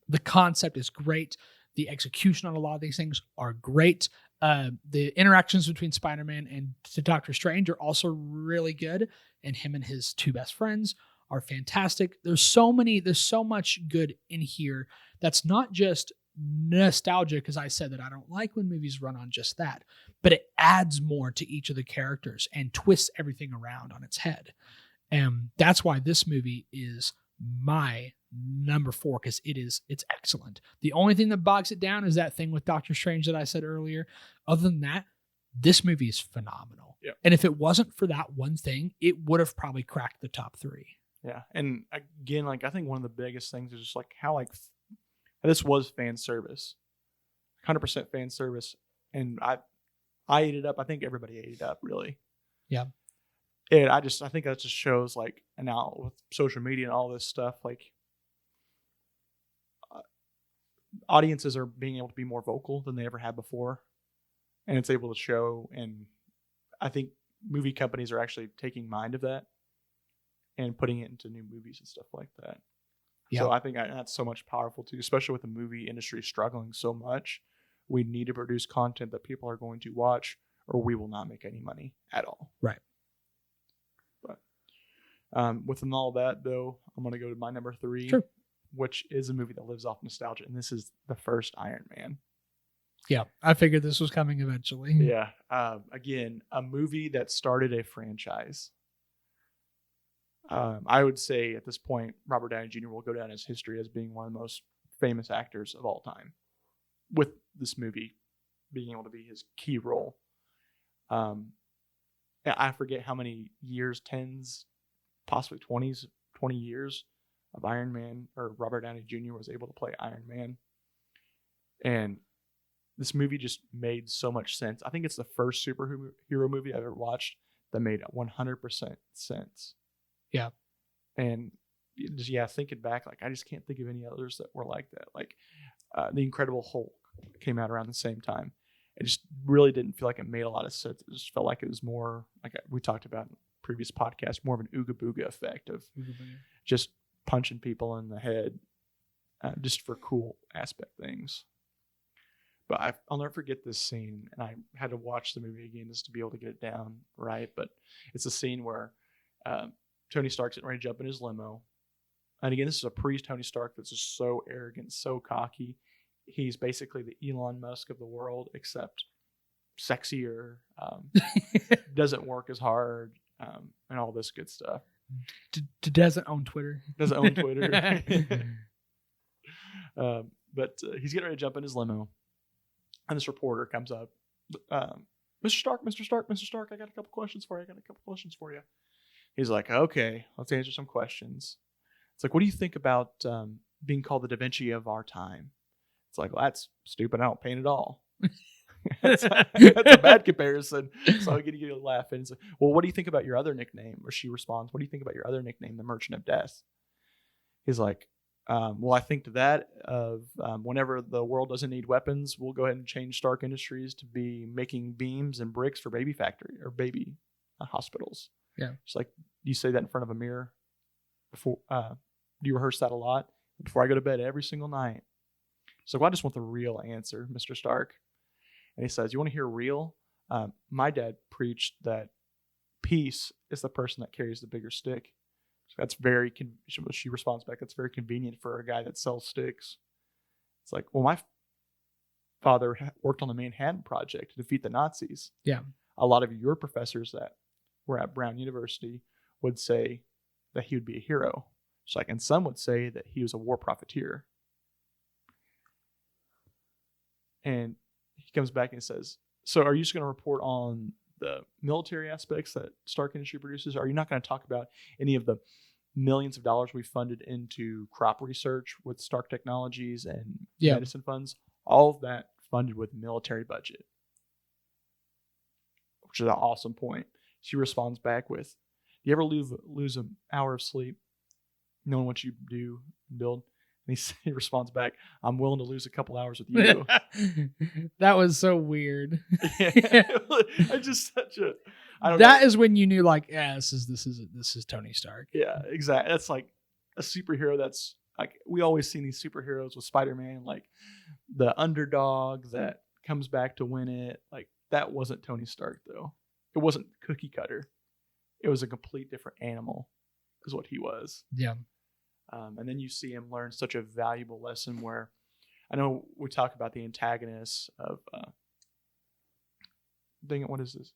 Speaker 3: the concept is great. The execution on a lot of these things are great. The interactions between Spider-Man and Doctor Strange are also really good. And him and his two best friends are fantastic. There's so much good in here that's not just nostalgia, because I said that I don't like when movies run on just that, but it adds more to each of the characters and twists everything around on its head. And that's why this movie is my number 4, because it's excellent. The only thing that bogs it down is that thing with Doctor Strange that I said earlier. Other than that, this movie is phenomenal.
Speaker 2: Yeah.
Speaker 3: And if it wasn't for that one thing, it would have probably cracked the top 3.
Speaker 2: Yeah. And again, like, I think one of the biggest things is just like how, like, this was fan service, 100% fan service. And I ate it up. I think everybody ate it up, really.
Speaker 3: Yeah.
Speaker 2: And I think that just shows, like, and now with social media and all this stuff, like, audiences are being able to be more vocal than they ever had before, and it's able to show. And I think movie companies are actually taking mind of that and putting it into new movies and stuff like that. Yeah. So I think that's so much powerful too, especially with the movie industry struggling so much. We need to produce content that people are going to watch, or we will not make any money at all.
Speaker 3: Right.
Speaker 2: But within all that, though, I'm going to go to my number 3.
Speaker 3: Sure.
Speaker 2: Which is a movie that lives off nostalgia, and this is the first Iron Man.
Speaker 3: Yeah, I figured this was coming eventually.
Speaker 2: Yeah. Again, a movie that started a franchise. I would say at this point, Robert Downey Jr. will go down in history as being one of the most famous actors of all time, with this movie being able to be his key role. I forget how many years, 10s, possibly 20 years of Iron Man, or Robert Downey Jr. was able to play Iron Man. And this movie just made so much sense. I think it's the first superhero movie I've ever watched that made 100% sense.
Speaker 3: Yeah.
Speaker 2: And just, thinking back, like, I just can't think of any others that were like that. Like, The Incredible Hulk came out around the same time. It just really didn't feel like it made a lot of sense. It just felt like it was more, like we talked about in previous podcast, more of an Ooga Booga effect of just punching people in the head just for cool aspect things. But I'll never forget this scene, and I had to watch the movie again just to be able to get it down right. But it's a scene where Tony Stark's getting ready to jump in his limo. And again, this is a pre-Tony Stark that's just so arrogant, so cocky. He's basically the Elon Musk of the world, except sexier, doesn't work as hard, and all this good stuff.
Speaker 3: Doesn't own Twitter.
Speaker 2: Doesn't own Twitter. But he's getting ready to jump in his limo. And this reporter comes up. Mr. Stark, I got a couple questions for you. He's like, okay, let's answer some questions. It's like, what do you think about being called the Da Vinci of our time? It's like, well, that's stupid. I don't paint at all. that's a bad comparison. So I get you to laugh. And it's like, well, what do you think about your other nickname? Or she responds, what do you think about your other nickname, the Merchant of Death? He's like, well, I think to that of whenever the world doesn't need weapons, we'll go ahead and change Stark Industries to be making beams and bricks for baby factory or baby hospitals.
Speaker 3: Yeah.
Speaker 2: It's like, do you say that in front of a mirror? Before do you rehearse that a lot? Before I go to bed every single night. So well, I just want the real answer, Mr. Stark. And he says, you want to hear real? My dad preached that peace is the person that carries the bigger stick. So that's very, she responds back, that's very convenient for a guy that sells sticks. It's like, well, my father worked on the Manhattan Project to defeat the Nazis.
Speaker 3: Yeah.
Speaker 2: A lot of your professors that were at Brown University would say that he would be a hero. It's like, and some would say that he was a war profiteer. And he comes back and says, so are you just going to report on the military aspects that Stark Industry produces? Are you not going to talk about any of the millions of dollars we funded into crop research with Stark Technologies and medicine funds? All of that funded with military budget, which is an awesome point. She responds back with, do you ever lose an hour of sleep knowing what you do and build? And he responds back, I'm willing to lose a couple hours with you.
Speaker 3: That was so weird.
Speaker 2: I just such a. I don't
Speaker 3: that
Speaker 2: know.
Speaker 3: Is when you knew, like, yeah, this is Tony Stark.
Speaker 2: Yeah, exactly. That's like a superhero. That's like we always see these superheroes with Spider-Man, like the underdog that comes back to win it. Like that wasn't Tony Stark though. It wasn't cookie cutter. It was a complete different animal, is what he was.
Speaker 3: Yeah.
Speaker 2: And then you see him learn such a valuable lesson where I know we talk about the antagonists of dang it, what is this?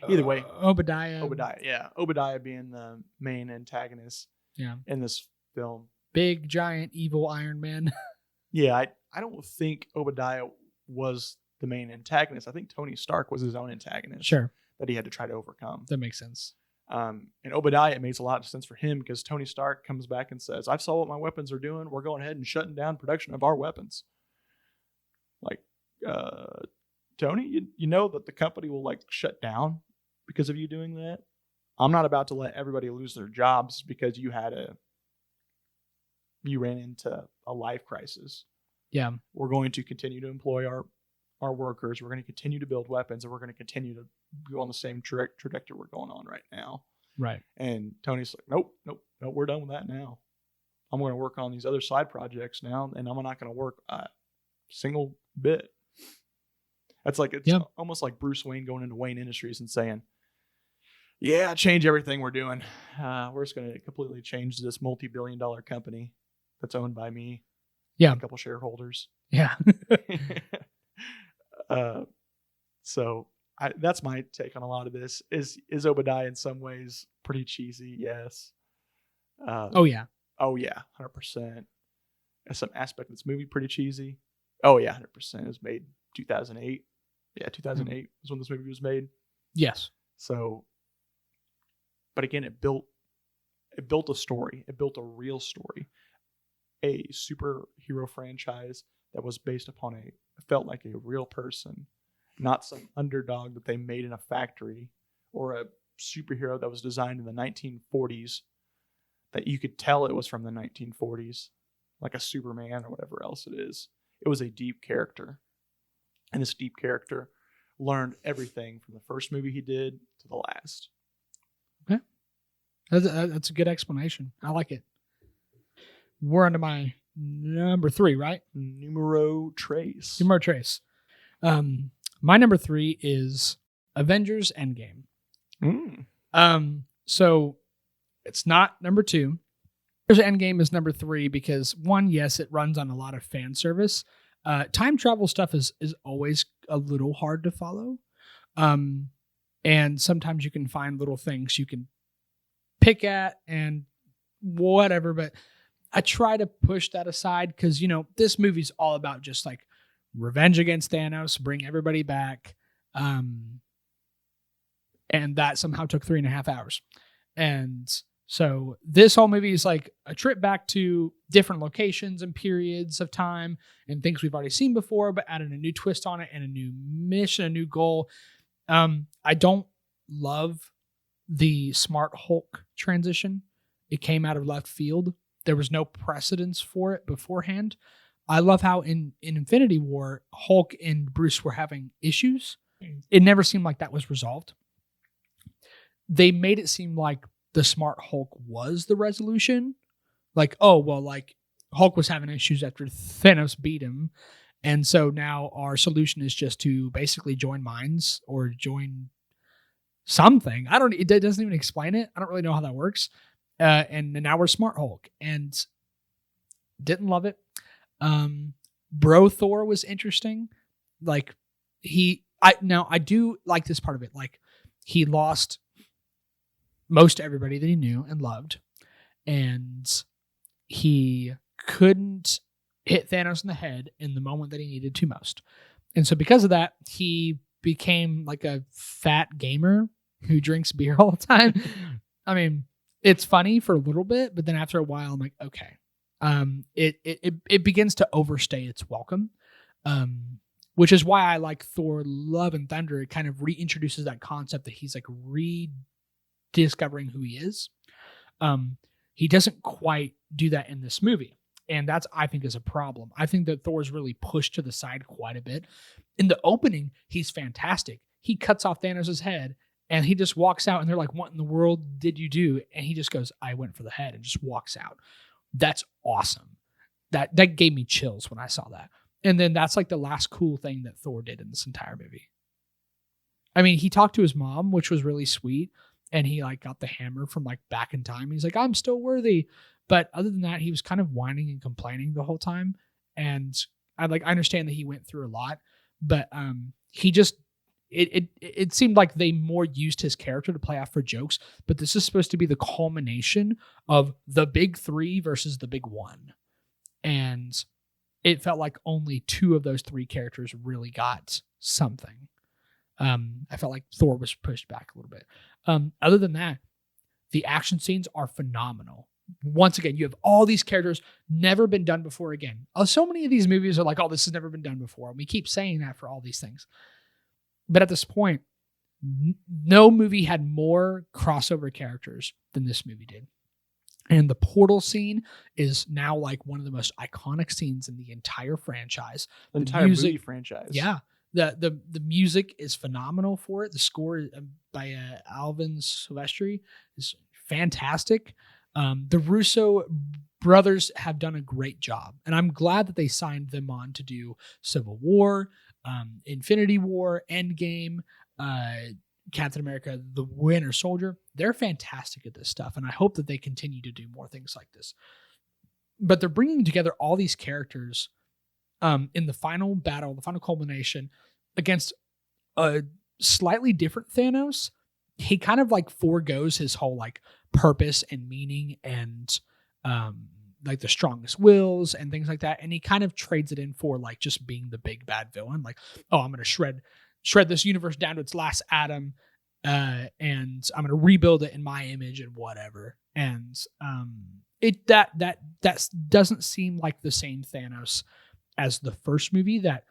Speaker 2: Either way.
Speaker 3: Obadiah.
Speaker 2: Yeah. Obadiah being the main antagonist in this film.
Speaker 3: Big, giant, evil Iron Man.
Speaker 2: Yeah, I don't think Obadiah was the main antagonist. I think Tony Stark was his own antagonist.
Speaker 3: Sure.
Speaker 2: That he had to try to overcome.
Speaker 3: That makes sense.
Speaker 2: And Obadiah, it makes a lot of sense for him because Tony Stark comes back and says, I saw what my weapons are doing. We're going ahead and shutting down production of our weapons. Like, Tony, you know that the company will like shut down because of you doing that? I'm not about to let everybody lose their jobs because you ran into a life crisis.
Speaker 3: Yeah.
Speaker 2: We're going to continue to employ our workers. We're going to continue to build weapons, and we're going to continue to go on the same trajectory we're going on right now.
Speaker 3: Right.
Speaker 2: And Tony's like, nope, we're done with that now. I'm going to work on these other side projects now, and I'm not going to work a single bit. That's like, it's almost like Bruce Wayne going into Wayne Industries and saying, yeah, change everything we're doing. We're just going to completely change this multi-billion-dollar company that's owned by me.
Speaker 3: Yeah.
Speaker 2: A couple shareholders.
Speaker 3: Yeah.
Speaker 2: So that's my take on a lot of this. Is Obadiah in some ways pretty cheesy? Yes.
Speaker 3: Oh yeah,
Speaker 2: 100%. As some aspect of this movie pretty cheesy. Oh yeah, 100%. It was made 2008. Yeah, 2008 was when this movie was made.
Speaker 3: Yes.
Speaker 2: So, but again, it built a story. It built a real story, a superhero franchise that was based upon felt like a real person, not some underdog that they made in a factory, or a superhero that was designed in the 1940s that you could tell it was from the 1940s, like a Superman or whatever else it is. It was a deep character. And this deep character learned everything from the first movie he did to the last.
Speaker 3: Okay. That's a good explanation. I like it. we're into my number 3, right?
Speaker 2: Numero tres.
Speaker 3: My number 3 is Avengers Endgame. So it's not number 2. Avengers Endgame is number 3 because, one, yes, it runs on a lot of fan service. Time travel stuff is always a little hard to follow. And sometimes you can find little things you can pick at and whatever, but I try to push that aside because, this movie's all about just like revenge against Thanos, bring everybody back. And that somehow took 3.5 hours. And so this whole movie is like a trip back to different locations and periods of time and things we've already seen before, but adding a new twist on it and a new mission, a new goal. I don't love the Smart Hulk transition. It came out of left field. There was no precedence for it beforehand. I love how in Infinity War, Hulk and Bruce were having issues. It never seemed like that was resolved. They made it seem like the Smart Hulk was the resolution. Like, Hulk was having issues after Thanos beat him. And so now our solution is just to basically join minds or join something. It doesn't even explain it. I don't really know how that works. And now we're Smart Hulk and didn't love it. Bro Thor was interesting. Like I do like this part of it. Like he lost most everybody that he knew and loved. And he couldn't hit Thanos in the head in the moment that he needed to most. And so because of that, he became like a fat gamer who drinks beer all the time. I mean, it's funny for a little bit, but then after a while, I'm like, okay. It begins to overstay its welcome, which is why I like Thor: Love and Thunder. It kind of reintroduces that concept that he's like rediscovering who he is. He doesn't quite do that in this movie. And that's, I think, is a problem. I think that Thor's really pushed to the side quite a bit. In the opening, he's fantastic. He cuts off Thanos' head and he just walks out and they're like, what in the world did you do? And he just goes, I went for the head, and just walks out. That's awesome. That gave me chills when I saw that. And then that's like the last cool thing that Thor did in this entire movie. I mean, he talked to his mom, which was really sweet. And he like got the hammer from like back in time. He's like, I'm still worthy. But other than that, he was kind of whining and complaining the whole time. And I understand that he went through a lot, but he just, it seemed like they more used his character to play off for jokes, but this is supposed to be the culmination of the big 3 versus the big 1. And it felt like only 2 of those 3 characters really got something. I felt like Thor was pushed back a little bit. Other than that, the action scenes are phenomenal. Once again, you have all these characters never been done before again. So many of these movies are like, oh, this has never been done before. And we keep saying that for all these things. But at this point, no movie had more crossover characters than this movie did. And the portal scene is now like one of the most iconic scenes in the entire franchise.
Speaker 2: The entire movie franchise.
Speaker 3: Yeah. The music is phenomenal for it. The score by Alvin Silvestri is fantastic. The Russo brothers have done a great job, and I'm glad that they signed them on to do Civil War, Infinity War, Endgame, Captain America, The Winter Soldier. They're fantastic at this stuff, and I hope that they continue to do more things like this. But they're bringing together all these characters in the final battle, the final culmination against a slightly different Thanos. He kind of like forgoes his whole like purpose and meaning and like the strongest wills and things like that, and he kind of trades it in for like just being the big bad villain. Like, oh, I'm gonna shred this universe down to its last atom, and I'm gonna rebuild it in my image and whatever. And that doesn't seem like the same Thanos as the first movie that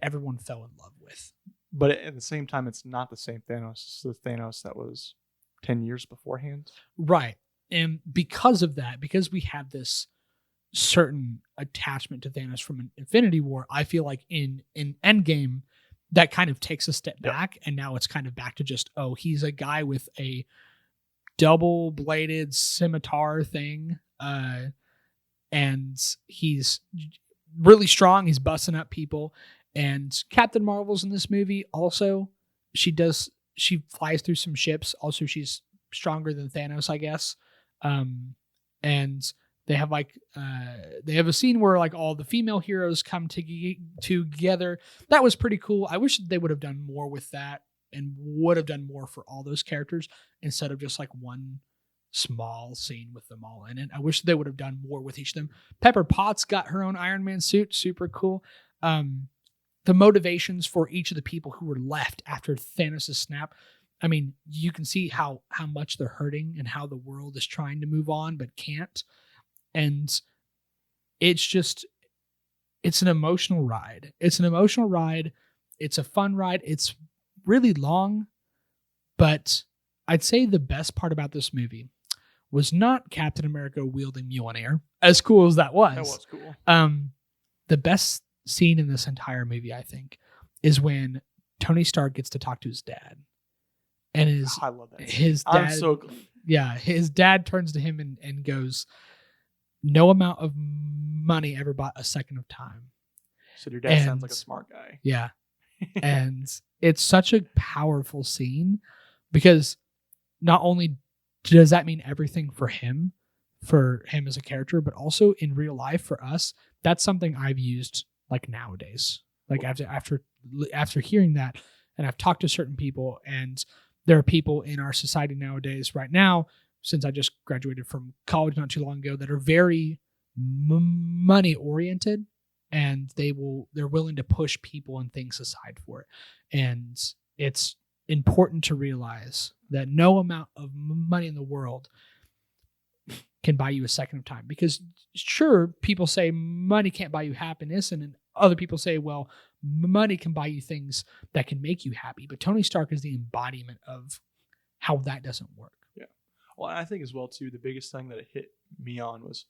Speaker 3: everyone fell in love with.
Speaker 2: But at the same time, it's not the same Thanos. It's the Thanos that was 10 years beforehand.
Speaker 3: Right. And because of that, because we have this certain attachment to Thanos from Infinity War, I feel like in Endgame, that kind of takes a step back. And now it's kind of back to just, oh, he's a guy with a double-bladed scimitar thing. and he's really strong. He's busting up people. And Captain Marvel's in this movie also. She flies through some ships. Also, she's stronger than Thanos, I guess. And they have a scene where like all the female heroes come together. That was pretty cool. I wish they would have done more with that and would have done more for all those characters instead of just like one small scene with them all in it. I wish they would have done more with each of them. Pepper Potts got her own Iron Man suit. Super cool. The motivations for each of the people who were left after Thanos' snap. I mean, you can see how much they're hurting and how the world is trying to move on but can't. And it's an emotional ride. It's a fun ride. It's really long, but I'd say the best part about this movie was not Captain America wielding Mjolnir, as cool as that was.
Speaker 2: That was cool.
Speaker 3: The best scene in this entire movie, I think, is when Tony Stark gets to talk to his dad. And
Speaker 2: I love that.
Speaker 3: His dad,
Speaker 2: I'm so glad.
Speaker 3: Yeah, his dad turns to him and goes, "No amount of money ever bought a second of time."
Speaker 2: So your dad sounds like a smart guy.
Speaker 3: Yeah. And it's such a powerful scene because not only does that mean everything for him as a character, but also in real life for us, that's something I've used like nowadays. Like after hearing that, and I've talked to certain people, and there are people in our society nowadays right now, since I just graduated from college not too long ago, that are very money oriented, and they're willing to push people and things aside for it. And it's important to realize that no amount of money in the world can buy you a second of time, because sure, people say money can't buy you happiness, and other people say, well, money can buy you things that can make you happy. But Tony Stark is the embodiment of how that doesn't work.
Speaker 2: Yeah. Well, I think as well too, the biggest thing that it hit me on was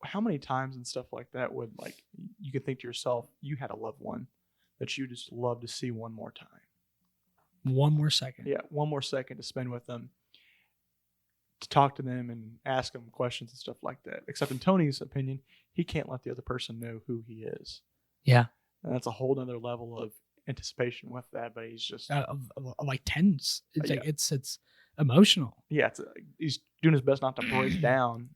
Speaker 2: how many times and stuff like that would, like, you could think to yourself, you had a loved one that you just love to see one more time.
Speaker 3: One more second.
Speaker 2: Yeah, one more second to spend with them, to talk to them and ask them questions and stuff like that. Except in Tony's opinion, he can't let the other person know who he is.
Speaker 3: Yeah.
Speaker 2: And that's a whole nother level of anticipation with that, but he's just
Speaker 3: like tense. It's like it's emotional.
Speaker 2: Yeah, he's doing his best not to break down,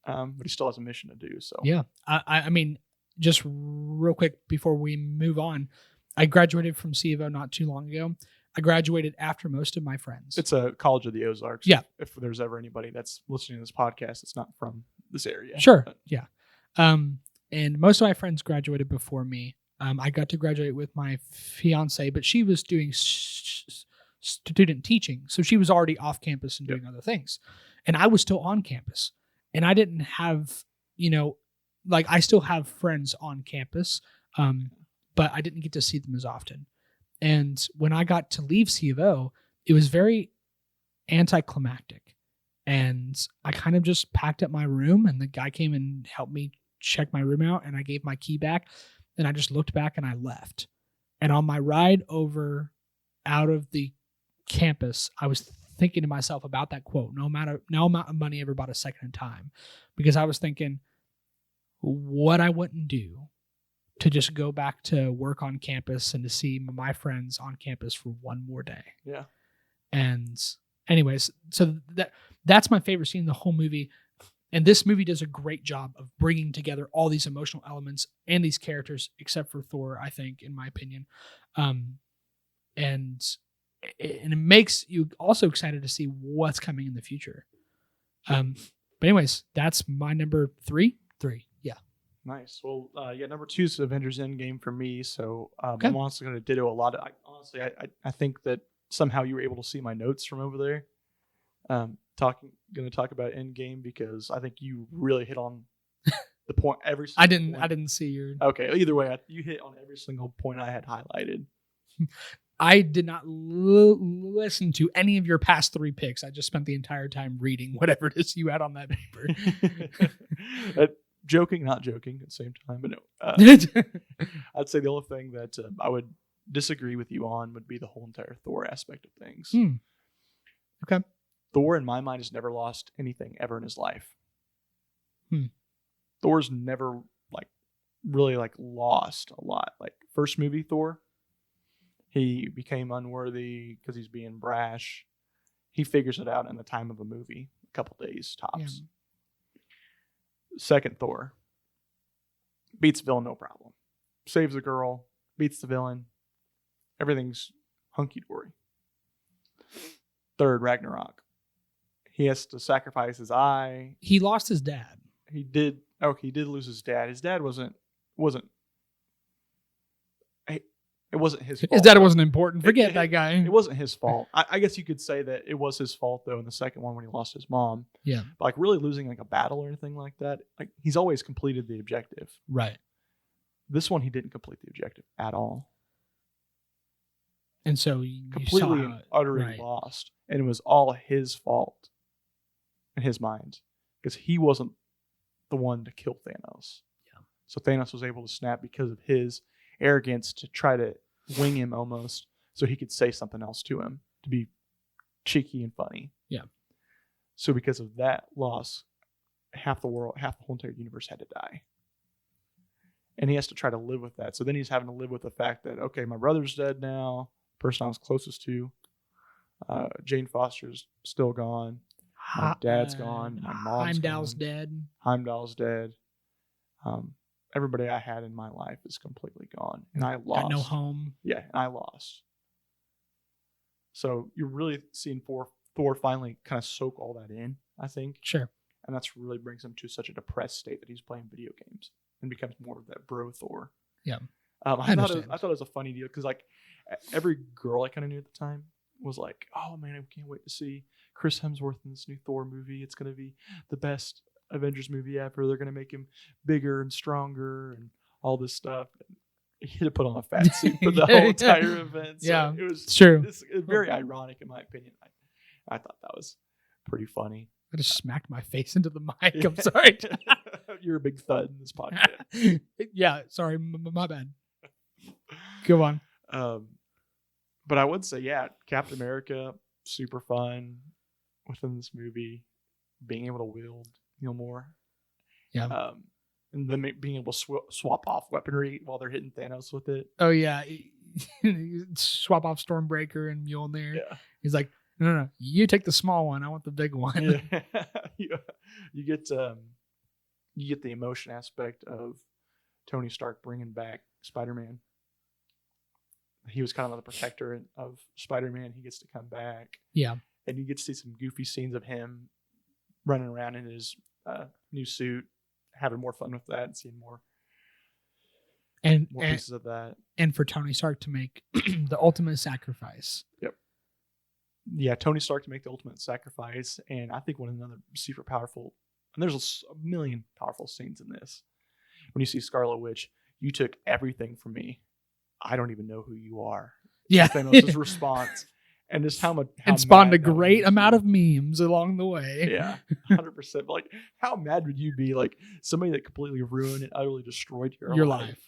Speaker 2: but he still has a mission to do. So
Speaker 3: yeah, I mean, just real quick before we move on, I graduated from C of O not too long ago. I graduated after most of my friends.
Speaker 2: It's a college of the Ozarks.
Speaker 3: Yeah.
Speaker 2: If there's ever anybody that's listening to this podcast that's not from this area.
Speaker 3: Sure. But. Yeah. And most of my friends graduated before me. I got to graduate with my fiance, but she was doing student teaching. So she was already off campus and doing other things. And I was still on campus. And I didn't have, I still have friends on campus, but I didn't get to see them as often. And when I got to leave C of O, it was very anticlimactic. And I kind of just packed up my room, and the guy came and helped me check my room out, and I gave my key back, and I just looked back and I left. And on my ride out of the campus, I was thinking to myself about that quote, no amount of money ever bought a second time, because I was thinking what I wouldn't do to just go back to work on campus and to see my friends on campus for one more day.
Speaker 2: Yeah.
Speaker 3: And anyways, so that's my favorite scene in the whole movie. And this movie does a great job of bringing together all these emotional elements and these characters, except for Thor, I think, in my opinion. And it makes you also excited to see what's coming in the future. But anyways, that's my number three. Yeah.
Speaker 2: Nice. Well, number 2 is Avengers Endgame for me. So okay. I'm honestly going to ditto a lot of. I think that somehow you were able to see my notes from over there. Going to talk about Endgame because I think you really hit on the point. I
Speaker 3: didn't see your.
Speaker 2: Okay. Either way, you hit on every single point I had highlighted.
Speaker 3: I did not listen to any of your past 3 picks. I just spent the entire time reading whatever it is you had on that paper.
Speaker 2: Joking, not joking at the same time, but no. I'd say the only thing that I would disagree with you on would be the whole entire Thor aspect of things.
Speaker 3: Okay.
Speaker 2: Thor, in my mind, has never lost anything ever in his life. Thor's never like really like lost a lot. Like first movie Thor, he became unworthy because he's being brash. He figures it out in the time of a movie, a couple days tops. Second Thor beats villain no problem, saves the girl, beats the villain, everything's hunky dory. Third Ragnarok, he has to sacrifice his eye.
Speaker 3: He lost his dad.
Speaker 2: He did. Okay, he did lose his dad. His dad wasn't. It wasn't his fault.
Speaker 3: His dad wasn't important. Forget that guy.
Speaker 2: It wasn't his fault. I guess you could say that it was his fault though in the second one when he lost his mom.
Speaker 3: Yeah.
Speaker 2: But like really losing like a battle or anything like that. Like he's always completed the objective.
Speaker 3: Right.
Speaker 2: This one he didn't complete the objective at all.
Speaker 3: And so
Speaker 2: completely and utterly lost. And it was all his fault in his mind. Because he wasn't the one to kill Thanos.
Speaker 3: Yeah.
Speaker 2: So Thanos was able to snap because of his arrogance to try to wing him almost so he could say something else to him to be cheeky and funny.
Speaker 3: Yeah.
Speaker 2: So because of that loss, half the world, half the whole entire universe had to die. And he has to try to live with that. So then he's having to live with the fact that, okay, my brother's dead now, person I was closest to, Jane Foster's still gone, my dad's gone, my mom's
Speaker 3: Heimdall's
Speaker 2: gone.
Speaker 3: dead.
Speaker 2: Heimdall's dead. Everybody I had in my life is completely gone. And I lost.
Speaker 3: Got no home.
Speaker 2: Yeah, and I lost. So you're really seeing Thor finally kind of soak all that in, I think.
Speaker 3: Sure.
Speaker 2: And that's really brings him to such a depressed state that he's playing video games and becomes more of that bro Thor.
Speaker 3: Yeah.
Speaker 2: I thought it was a funny deal because like every girl I kind of knew at the time was like, oh man, I can't wait to see Chris Hemsworth in this new Thor movie. It's going to be the best Avengers movie ever. They're going to make him bigger and stronger and all this stuff. And he had to put on a fat suit for the whole entire event. So
Speaker 3: yeah,
Speaker 2: it was
Speaker 3: true.
Speaker 2: It's very ironic in my opinion. I thought that was pretty funny.
Speaker 3: I just smacked my face into the mic. I'm sorry.
Speaker 2: You're a big thud in this podcast.
Speaker 3: Yeah, sorry, my bad. Go on.
Speaker 2: But I would say, yeah, Captain America, super fun within this movie, being able to wield more.
Speaker 3: Yeah.
Speaker 2: And then being able to swap off weaponry while they're hitting Thanos with it.
Speaker 3: Oh, yeah. Swap off Stormbreaker and Mjolnir.
Speaker 2: Yeah.
Speaker 3: He's like, no, you take the small one. I want the big one.
Speaker 2: Yeah. You get the emotion aspect of Tony Stark bringing back Spider-Man. He was kind of the protector of Spider-Man. He gets to come back.
Speaker 3: Yeah.
Speaker 2: And you get to see some goofy scenes of him running around in his new suit, having more fun with that and seeing more pieces of that. And
Speaker 3: for Tony Stark to make the ultimate sacrifice.
Speaker 2: Yep. Yeah, Tony Stark to make the ultimate sacrifice. And I think one of another super powerful, and there's a million powerful scenes in this. When you see Scarlet Witch, you took everything from me. I don't even know who you are.
Speaker 3: Yeah.
Speaker 2: Thanos' response. And just how
Speaker 3: spawned a great amount of memes along the way.
Speaker 2: Yeah, 100%. But like, how mad would you be? Like, somebody that completely ruined and utterly destroyed your life.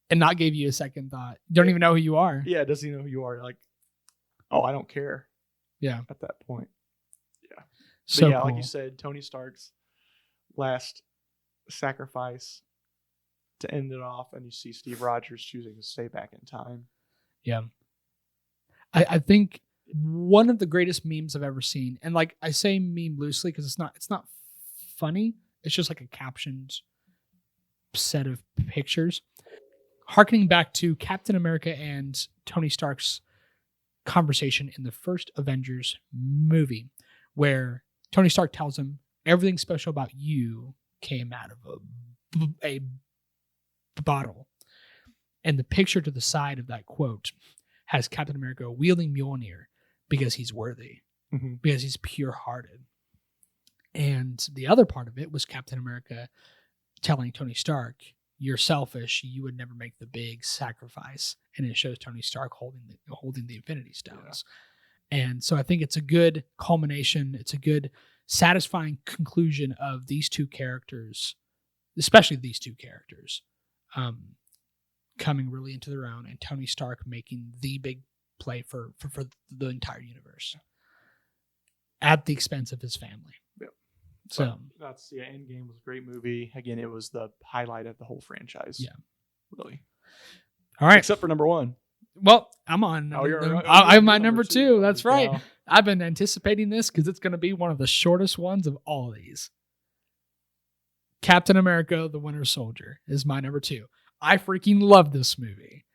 Speaker 3: And not gave you a second thought. You don't even know who you are.
Speaker 2: Yeah, doesn't even know who you are. Like, oh, I don't care.
Speaker 3: Yeah.
Speaker 2: At that point. Yeah.
Speaker 3: So
Speaker 2: but yeah,
Speaker 3: cool.
Speaker 2: Like you said, Tony Stark's last sacrifice to end it off, and you see Steve Rogers choosing to stay back in time.
Speaker 3: Yeah. I think one of the greatest memes I've ever seen, and like I say meme loosely because it's not funny. It's just like a captioned set of pictures. Harkening back to Captain America and Tony Stark's conversation in the first Avengers movie, where Tony Stark tells him everything special about you came out of a bottle. And the picture to the side of that quote has Captain America wielding Mjolnir because he's worthy, because he's pure-hearted. And the other part of it was Captain America telling Tony Stark, you're selfish, you would never make the big sacrifice. And it shows Tony Stark holding the Infinity Stones. Yeah. And so I think it's a good culmination. It's a good, satisfying conclusion of these two characters, especially these two characters, coming really into their own, and Tony Stark making the big play for the entire universe at the expense of his family.
Speaker 2: Yep.
Speaker 3: So
Speaker 2: Endgame was a great movie. Again, it was the highlight of the whole franchise.
Speaker 3: Yeah.
Speaker 2: Really.
Speaker 3: All right.
Speaker 2: Except for number one.
Speaker 3: Well, I'm on. I'm my number two. That's right. Now. I've been anticipating this because it's going to be one of the shortest ones of all of these. Captain America: The Winter Soldier is my number two. I freaking love this movie.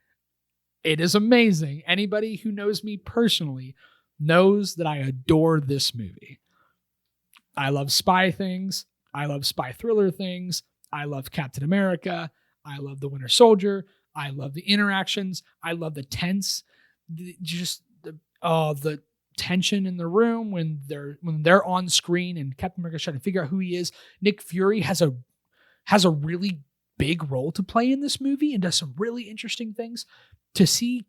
Speaker 3: It is amazing. Anybody who knows me personally knows that I adore this movie. I love spy things. I love spy thriller things. I love Captain America. I love The Winter Soldier. I love the interactions. I love the tense, the tension in the room when they're on screen and Captain America's trying to figure out who he is. Nick Fury has a really big role to play in this movie and does some really interesting things. To see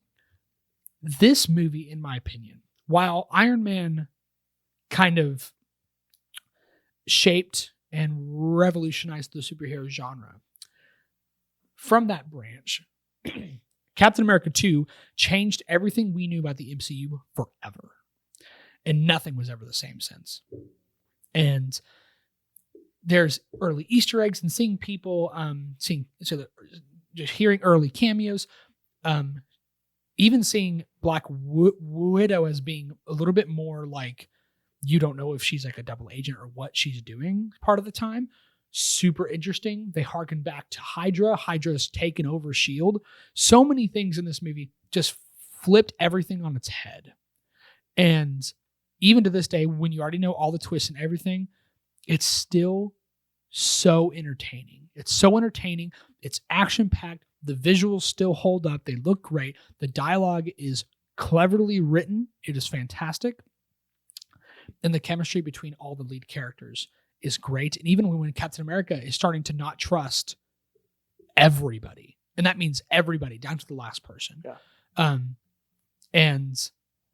Speaker 3: this movie, in my opinion, while Iron Man kind of shaped and revolutionized the superhero genre, from that branch, Captain America 2 changed everything we knew about the MCU forever. And nothing was ever the same since. And there's early Easter eggs and seeing people, just hearing early cameos, even seeing Black Widow as being a little bit more like, you don't know if she's like a double agent or what she's doing part of the time. Super interesting. They harken back to Hydra. Hydra's taken over S.H.I.E.L.D. So many things in this movie just flipped everything on its head. And even to this day, when you already know all the twists and everything, it's still so entertaining. It's so entertaining. It's action-packed. The visuals still hold up. They look great. The dialogue is cleverly written. It is fantastic. And the chemistry between all the lead characters is great. And even when Captain America is starting to not trust everybody, and that means everybody down to the last person.
Speaker 2: Yeah.
Speaker 3: And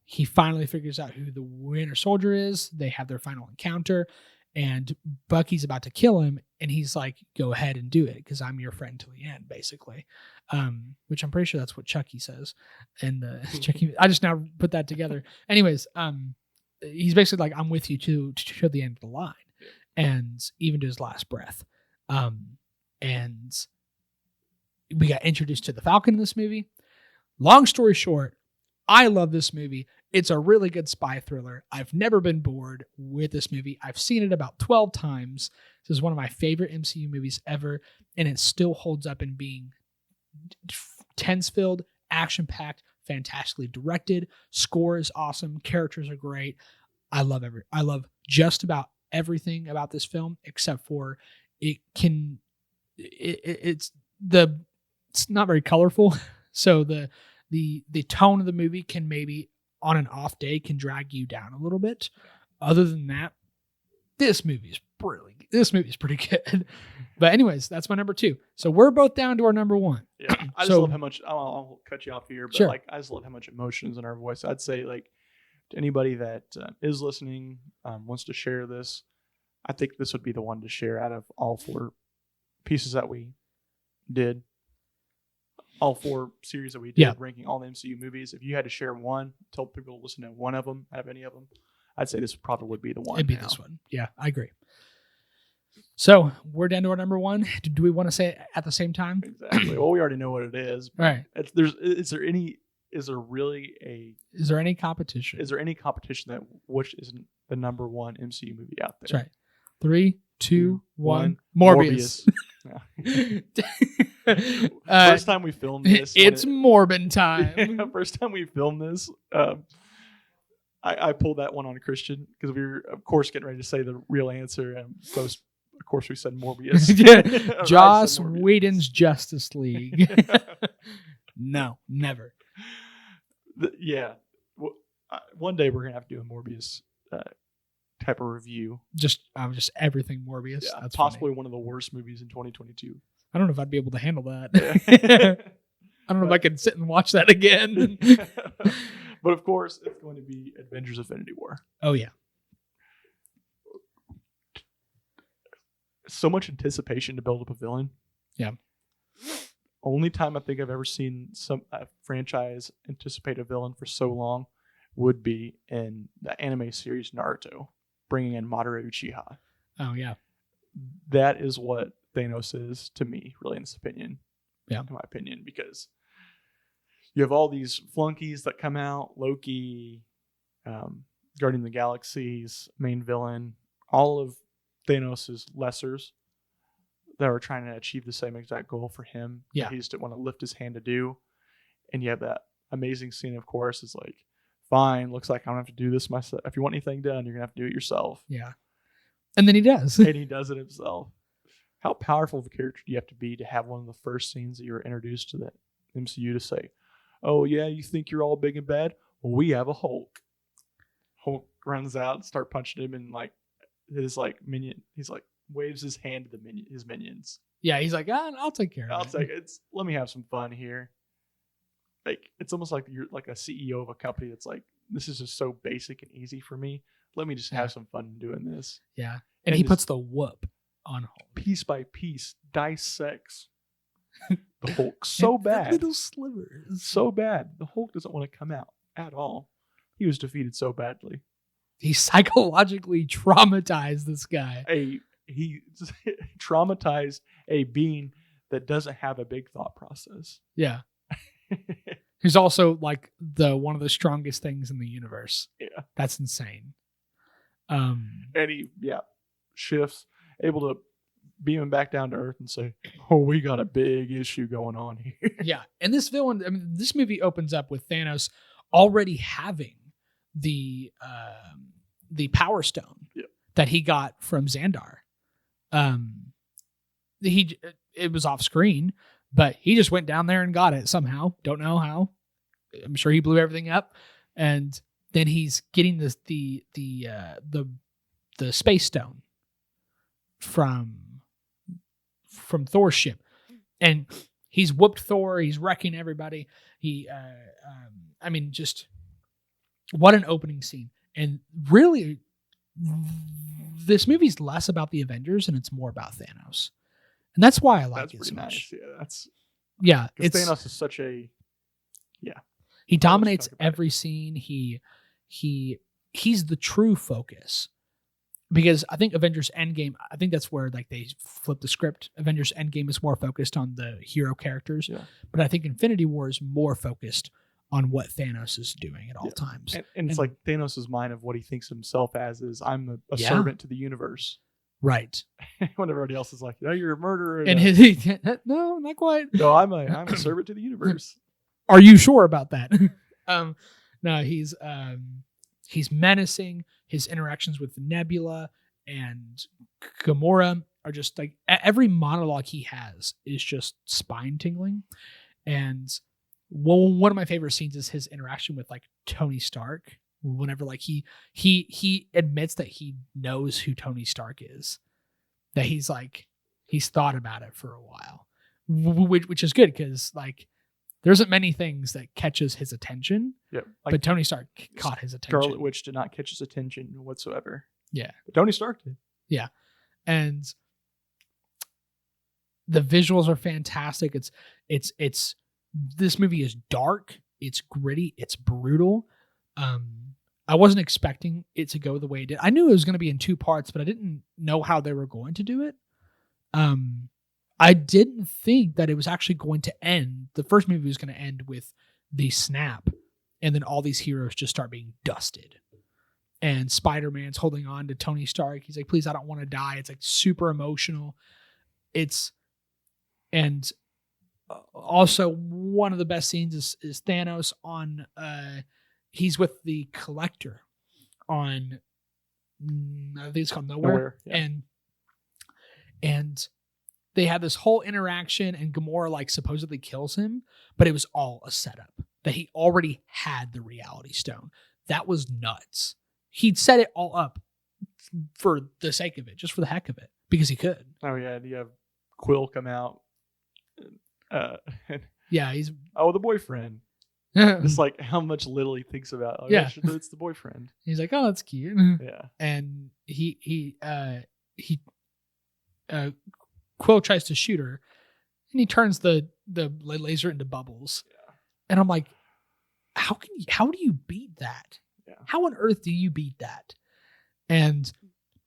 Speaker 3: he finally figures out who the Winter Soldier is. They have their final encounter, and Bucky's about to kill him. And he's like, go ahead and do it because I'm your friend till the end, basically. Which I'm pretty sure that's what Chucky says. And Chucky, I just now put that together. Anyways, he's basically like, I'm with you to the end of the line. And even to his last breath. And we got introduced to the Falcon in this movie. Long story short, I love this movie. It's a really good spy thriller. I've never been bored with this movie. I've seen it about 12 times. This is one of my favorite MCU movies ever, and it still holds up in being tense-filled, action-packed, fantastically directed. Score is awesome. Characters are great. I love just about everything about this film except for it's not very colorful. So the tone of the movie can maybe on an off day can drag you down a little bit. Other than that, this movie is brilliant. This movie is pretty good. But anyways, that's my number two. So we're both down to our number one.
Speaker 2: Yeah, I just love how much. I'll cut you off here, but
Speaker 3: sure.
Speaker 2: I just love how much emotions in our voice. I'd say to anybody that is listening, wants to share this, I think this would be the one to share out of all four pieces that we did. All four series that we did, ranking all the MCU movies. If you had to share one, tell people to listen to one of them, out of any of them, I'd say this probably would be the one.
Speaker 3: It'd be this one. Yeah, I agree. So we're down to our number one. Do we want to say it at the same time?
Speaker 2: Exactly. Well, we already know what it is.
Speaker 3: Right.
Speaker 2: Is there any competition? Is there any competition that which isn't the number one MCU movie out there?
Speaker 3: That's right. 3, 2, 1. Morbius.
Speaker 2: First time we filmed this.
Speaker 3: It's Morbin time.
Speaker 2: First time we filmed this, I pulled that one on Christian because we were, of course, getting ready to say the real answer. And so, of course, we said Morbius.
Speaker 3: Joss Whedon's Justice League. No, never.
Speaker 2: One day we're going to have to do a Morbius type of review.
Speaker 3: Just everything Morbius.
Speaker 2: Yeah,
Speaker 3: that's
Speaker 2: possibly
Speaker 3: funny.
Speaker 2: one of the worst movies in 2022.
Speaker 3: I don't know if I'd be able to handle that. I don't know if I could sit and watch that again.
Speaker 2: But of course, it's going to be Avengers: Infinity War.
Speaker 3: Oh yeah.
Speaker 2: So much anticipation to build up a villain.
Speaker 3: Yeah.
Speaker 2: Only time I think I've ever seen some franchise anticipate a villain for so long would be in the anime series Naruto, bringing in Madara Uchiha.
Speaker 3: Oh yeah.
Speaker 2: That is what Thanos is to me, really, in this opinion.
Speaker 3: Yeah.
Speaker 2: In my opinion, because you have all these flunkies that come out, Loki, Guardian of the Galaxy's main villain, all of Thanos' lessers that were trying to achieve the same exact goal for him.
Speaker 3: Yeah.
Speaker 2: He just didn't want to lift his hand to do. And you have that amazing scene, of course, is like, fine, looks like I don't have to do this myself. If you want anything done, you're going to have to do it yourself.
Speaker 3: Yeah. And then he does.
Speaker 2: And he does it himself. How powerful of a character do you have to be to have one of the first scenes that you were introduced to the MCU to say, oh, yeah, you think you're all big and bad? Well, we have a Hulk. Hulk runs out and start punching him, and like his like minion, he's like waves his hand to his minions.
Speaker 3: Yeah, he's like, I'll take care of it.
Speaker 2: Let me have some fun here. Like, it's almost like you're like a CEO of a company that's like, this is just so basic and easy for me. Let me just have some fun doing this.
Speaker 3: Yeah. And he puts the whoop on Hulk.
Speaker 2: Piece by piece, dissects the Hulk so bad.
Speaker 3: Little slivers.
Speaker 2: So bad. The Hulk doesn't want to come out at all. He was defeated so badly.
Speaker 3: He psychologically traumatized this guy.
Speaker 2: He traumatized a being that doesn't have a big thought process.
Speaker 3: Yeah. He's also like one of the strongest things in the universe.
Speaker 2: Yeah.
Speaker 3: That's insane.
Speaker 2: And he shifts, able to beam him back down to Earth and say, oh, we got a big issue going on here.
Speaker 3: Yeah. And this villain, this movie opens up with Thanos already having the Power Stone that he got from Xandar. It was off screen, but he just went down there and got it somehow. Don't know how. I'm sure he blew everything up, and then he's getting the Space Stone from Thor's ship, and he's whooped Thor. He's wrecking everybody. Just what an opening scene. And really, this movie's less about the Avengers and it's more about Thanos. And that's why I like it so much.
Speaker 2: Yeah, because Thanos is such a
Speaker 3: he dominates every scene. He's the true focus. Because I think Avengers Endgame, I think that's where like they flip the script. Avengers Endgame is more focused on the hero characters. Yeah. But I think Infinity War is more focused on what Thanos is doing at all times.
Speaker 2: And it's like Thanos' mind of what he thinks himself as is, I'm a servant to the universe.
Speaker 3: Right.
Speaker 2: When everybody else is like, no, you're a murderer.
Speaker 3: And no, not quite.
Speaker 2: No, I'm a servant to the universe.
Speaker 3: Are you sure about that? No, he's menacing. His interactions with Nebula and Gamora are just like every monologue he has is just spine tingling. And one of my favorite scenes is his interaction with like Tony Stark. Whenever like he admits that he knows who Tony Stark is, that he's thought about it for a while, which is good because like there isn't many things that catches his attention. Yeah, but Tony Stark caught his attention.
Speaker 2: Scarlet Witch did not catch his attention whatsoever.
Speaker 3: Yeah,
Speaker 2: but Tony Stark did.
Speaker 3: Yeah, and the visuals are fantastic. It's this movie is dark. It's gritty. It's brutal. I wasn't expecting it to go the way it did. I knew it was going to be in 2 parts, but I didn't know how they were going to do it. I didn't think that it was actually going to end. The first movie was going to end with the snap, and then all these heroes just start being dusted. And Spider-Man's holding on to Tony Stark. He's like, please, I don't want to die. It's like super emotional. And also one of the best scenes is Thanos on, he's with the Collector on, I think it's called Nowhere. Yeah. And they had this whole interaction, and Gamora like supposedly kills him, but it was all a setup that he already had the Reality Stone. That was nuts. He'd set it all up for the sake of it, just for the heck of it, because he could.
Speaker 2: Oh yeah, and you have Quill come out.
Speaker 3: Yeah, he's
Speaker 2: the boyfriend. It's like how much little he thinks about. Oh, yeah, it's the boyfriend.
Speaker 3: He's like, oh, that's cute.
Speaker 2: Yeah,
Speaker 3: and he Quill tries to shoot her, and he turns the laser into bubbles. Yeah. And I'm like, how do you beat that? Yeah. How on earth do you beat that? And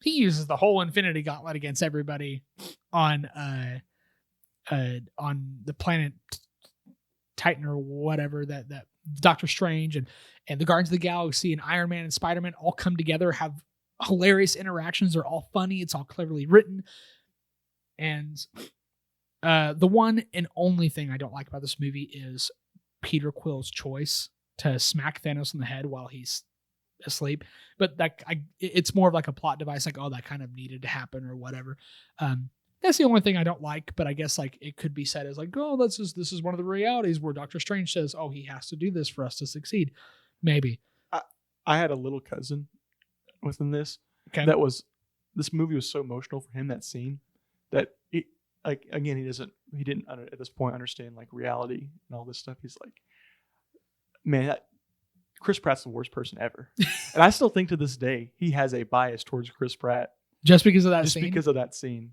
Speaker 3: he uses the whole Infinity Gauntlet against everybody on the planet Titan or whatever that Doctor Strange and the Guardians of the Galaxy and Iron Man and Spider-Man all come together, have hilarious interactions. They're all funny. It's all cleverly written. And the one and only thing I don't like about this movie is Peter Quill's choice to smack Thanos in the head while he's asleep. But it's more of like a plot device, like, oh, that kind of needed to happen or whatever. That's the only thing I don't like, but I guess like it could be said as like, oh, this is one of the realities where Doctor Strange says, oh, he has to do this for us to succeed. Maybe.
Speaker 2: I had a little cousin within this.
Speaker 3: Okay.
Speaker 2: This movie was so emotional for him, that scene, that he didn't at this point understand like reality and all this stuff. He's like, man, Chris Pratt's the worst person ever. And I still think to this day, he has a bias towards Chris Pratt.
Speaker 3: Just because of that
Speaker 2: scene?
Speaker 3: Just
Speaker 2: because of that scene.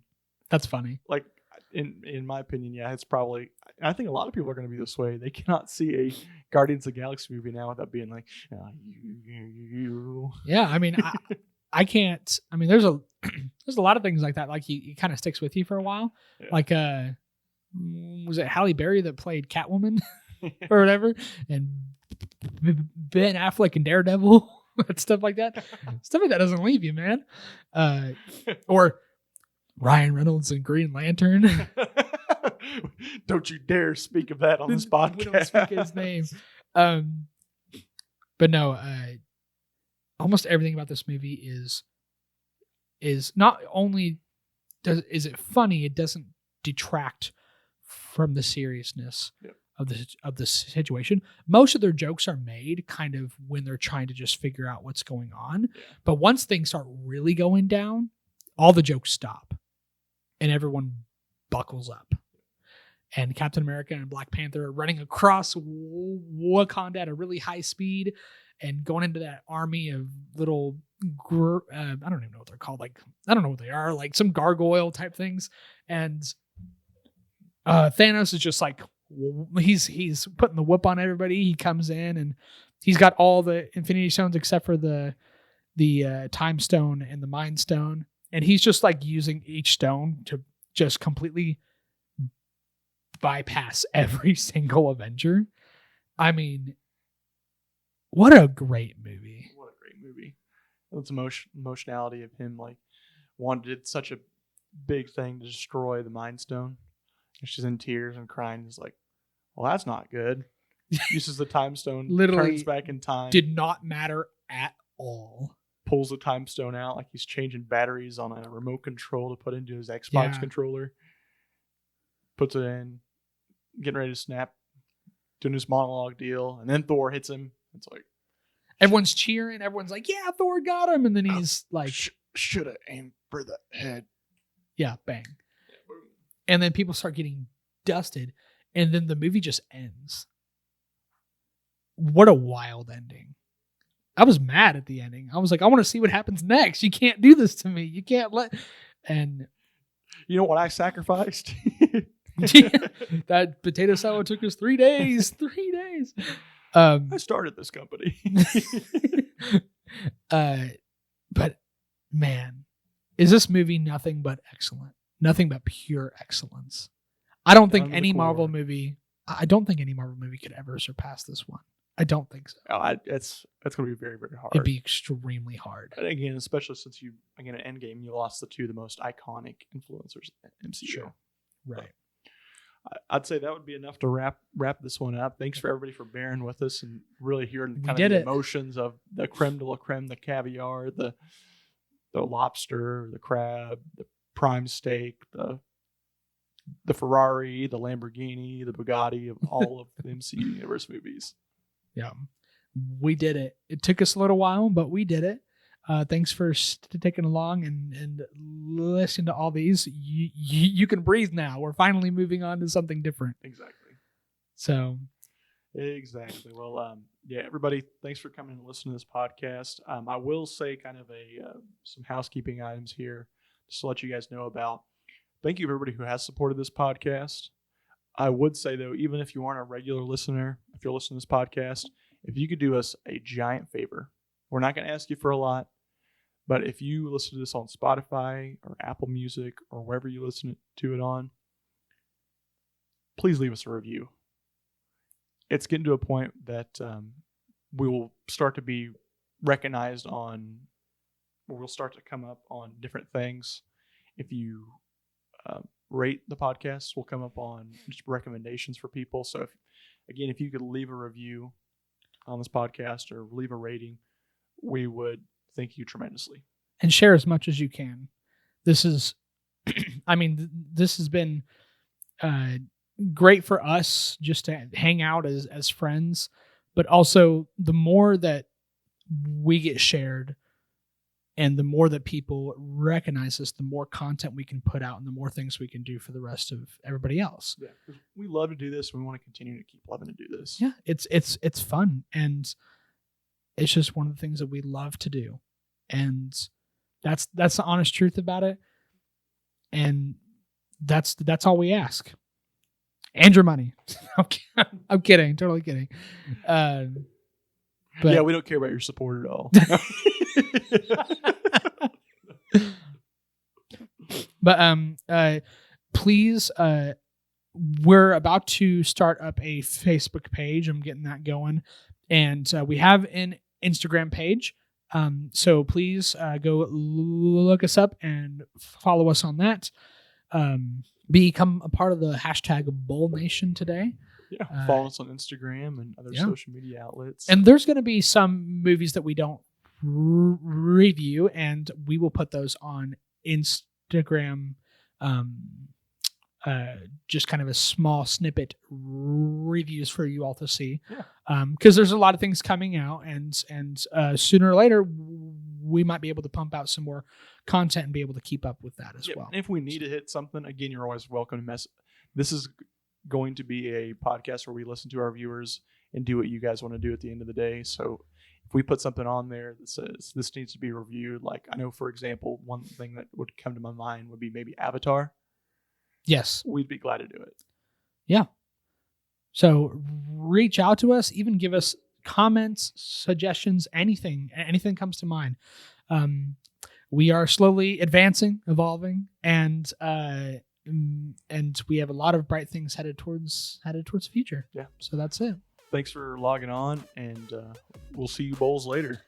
Speaker 3: That's funny.
Speaker 2: Like, in my opinion, yeah, it's probably... I think a lot of people are going to be this way. They cannot see a Guardians of the Galaxy movie now without being like, you.
Speaker 3: Yeah, I mean, I can't... I mean, there's a lot of things like that. Like, he kind of sticks with you for a while. Yeah. Like, was it Halle Berry that played Catwoman or whatever? And Ben Affleck and Daredevil, stuff like that. Stuff like that doesn't leave you, man. Or Ryan Reynolds and Green Lantern.
Speaker 2: Don't you dare speak of that on this podcast.
Speaker 3: We don't speak his name. But no, almost everything about this movie is not only is it funny, it doesn't detract from the seriousness. Yep. Of the situation. Most of their jokes are made kind of when they're trying to just figure out what's going on. Yeah. But once things start really going down, all the jokes stop and everyone buckles up. And Captain America and Black Panther are running across Wakanda at a really high speed and going into that army of little I don't even know what they're called. Like, I don't know what they are, like some gargoyle type things. And Thanos is just like, he's putting the whoop on everybody. He comes in and he's got all the Infinity Stones except for the Time Stone and the Mind Stone, and he's just like using each stone to just completely bypass every single Avenger. I mean, what a great movie!
Speaker 2: What a great movie! It's emotionality of him like wanted such a big thing to destroy the Mind Stone. She's in tears and crying. He's like, well, that's not good. Uses the Time Stone,
Speaker 3: literally
Speaker 2: turns back in time.
Speaker 3: Did not matter at all.
Speaker 2: Pulls the Time Stone out like he's changing batteries on a remote control to put into his Xbox controller. Puts it in, getting ready to snap, doing his monologue deal, and then Thor hits him. It's like
Speaker 3: everyone's cheering. Everyone's like, yeah, Thor got him. And then he's like,
Speaker 2: should have aimed for the head.
Speaker 3: Yeah, bang. And then people start getting dusted, and then the movie just ends. What a wild ending. I was mad at the ending. I was like, I want to see what happens next. You can't do this to me. You can't let... And...
Speaker 2: You know what I sacrificed?
Speaker 3: That potato salad took us 3 days. 3 days. I
Speaker 2: started this company.
Speaker 3: But, man, is this movie nothing but excellent? Nothing but pure excellence. I don't think any Marvel movie could ever surpass this one. I don't think so.
Speaker 2: Oh, it's going to be very, very hard.
Speaker 3: It'd be extremely hard.
Speaker 2: And again, especially since at Endgame, you lost the most iconic influencers in MCU. Sure.
Speaker 3: Right.
Speaker 2: But I'd say that would be enough to wrap this one up. Thanks for everybody for bearing with us and really hearing kind of the emotions of the creme de la creme, the caviar, the lobster, the crab, the prime steak, the Ferrari, the Lamborghini, the Bugatti of all of the MCU universe movies.
Speaker 3: Yeah, we did it. It took us a little while, but we did it. Thanks for sticking along and listening to all these. You can breathe now. We're finally moving on to something different.
Speaker 2: Exactly.
Speaker 3: So.
Speaker 2: Exactly. Well, everybody, thanks for coming and listening to this podcast. I will say kind of some housekeeping items here just to let you guys know about. Thank you, everybody who has supported this podcast. I would say, though, even if you aren't a regular listener, if you're listening to this podcast, if you could do us a giant favor, we're not going to ask you for a lot, But if you listen to this on Spotify or Apple Music or wherever you listen to it on, please leave us a review. It's getting to a point that we will start to be recognized on, or we'll start to come up on different things. If you rate the podcast, we'll come up on just recommendations for people. So if you could leave a review on this podcast or leave a rating, we would thank you tremendously.
Speaker 3: And share as much as you can. This is, this has been great for us just to hang out as friends, but also the more that we get shared and the more that people recognize us, the more content we can put out and the more things we can do for the rest of everybody else.
Speaker 2: Yeah, we love to do this. And we want to continue to keep loving to do this.
Speaker 3: Yeah, it's fun, and it's just one of the things that we love to do, and that's the honest truth about it. And that's all we ask. And your money. I'm kidding, totally kidding. But
Speaker 2: yeah, we don't care about your support at all.
Speaker 3: But please, we're about to start up a Facebook page. I'm getting that going, and we have an Instagram page. So please go look us up and follow us on that. Become a part of the hashtag Bull Nation today.
Speaker 2: Yeah, follow us on Instagram and other social media outlets.
Speaker 3: And there's going to be some movies that we don't review, and we will put those on Instagram. Just kind of a small snippet reviews for you all to see. Because there's a lot of things coming out, and sooner or later we might be able to pump out some more content and be able to keep up with that as well.
Speaker 2: And if we need to hit something, again, you're always welcome to mess. This is going to be a podcast where we listen to our viewers and do what you guys want to do at the end of the day. So if we put something on there that says this needs to be reviewed, like I know, for example, one thing that would come to my mind would be maybe Avatar.
Speaker 3: Yes.
Speaker 2: We'd be glad to do it.
Speaker 3: Yeah. So reach out to us, even give us comments, suggestions, anything comes to mind. We are slowly advancing, evolving, and we have a lot of bright things headed towards the future.
Speaker 2: Yeah.
Speaker 3: So that's it.
Speaker 2: Thanks for logging on, and we'll see you Bulls later.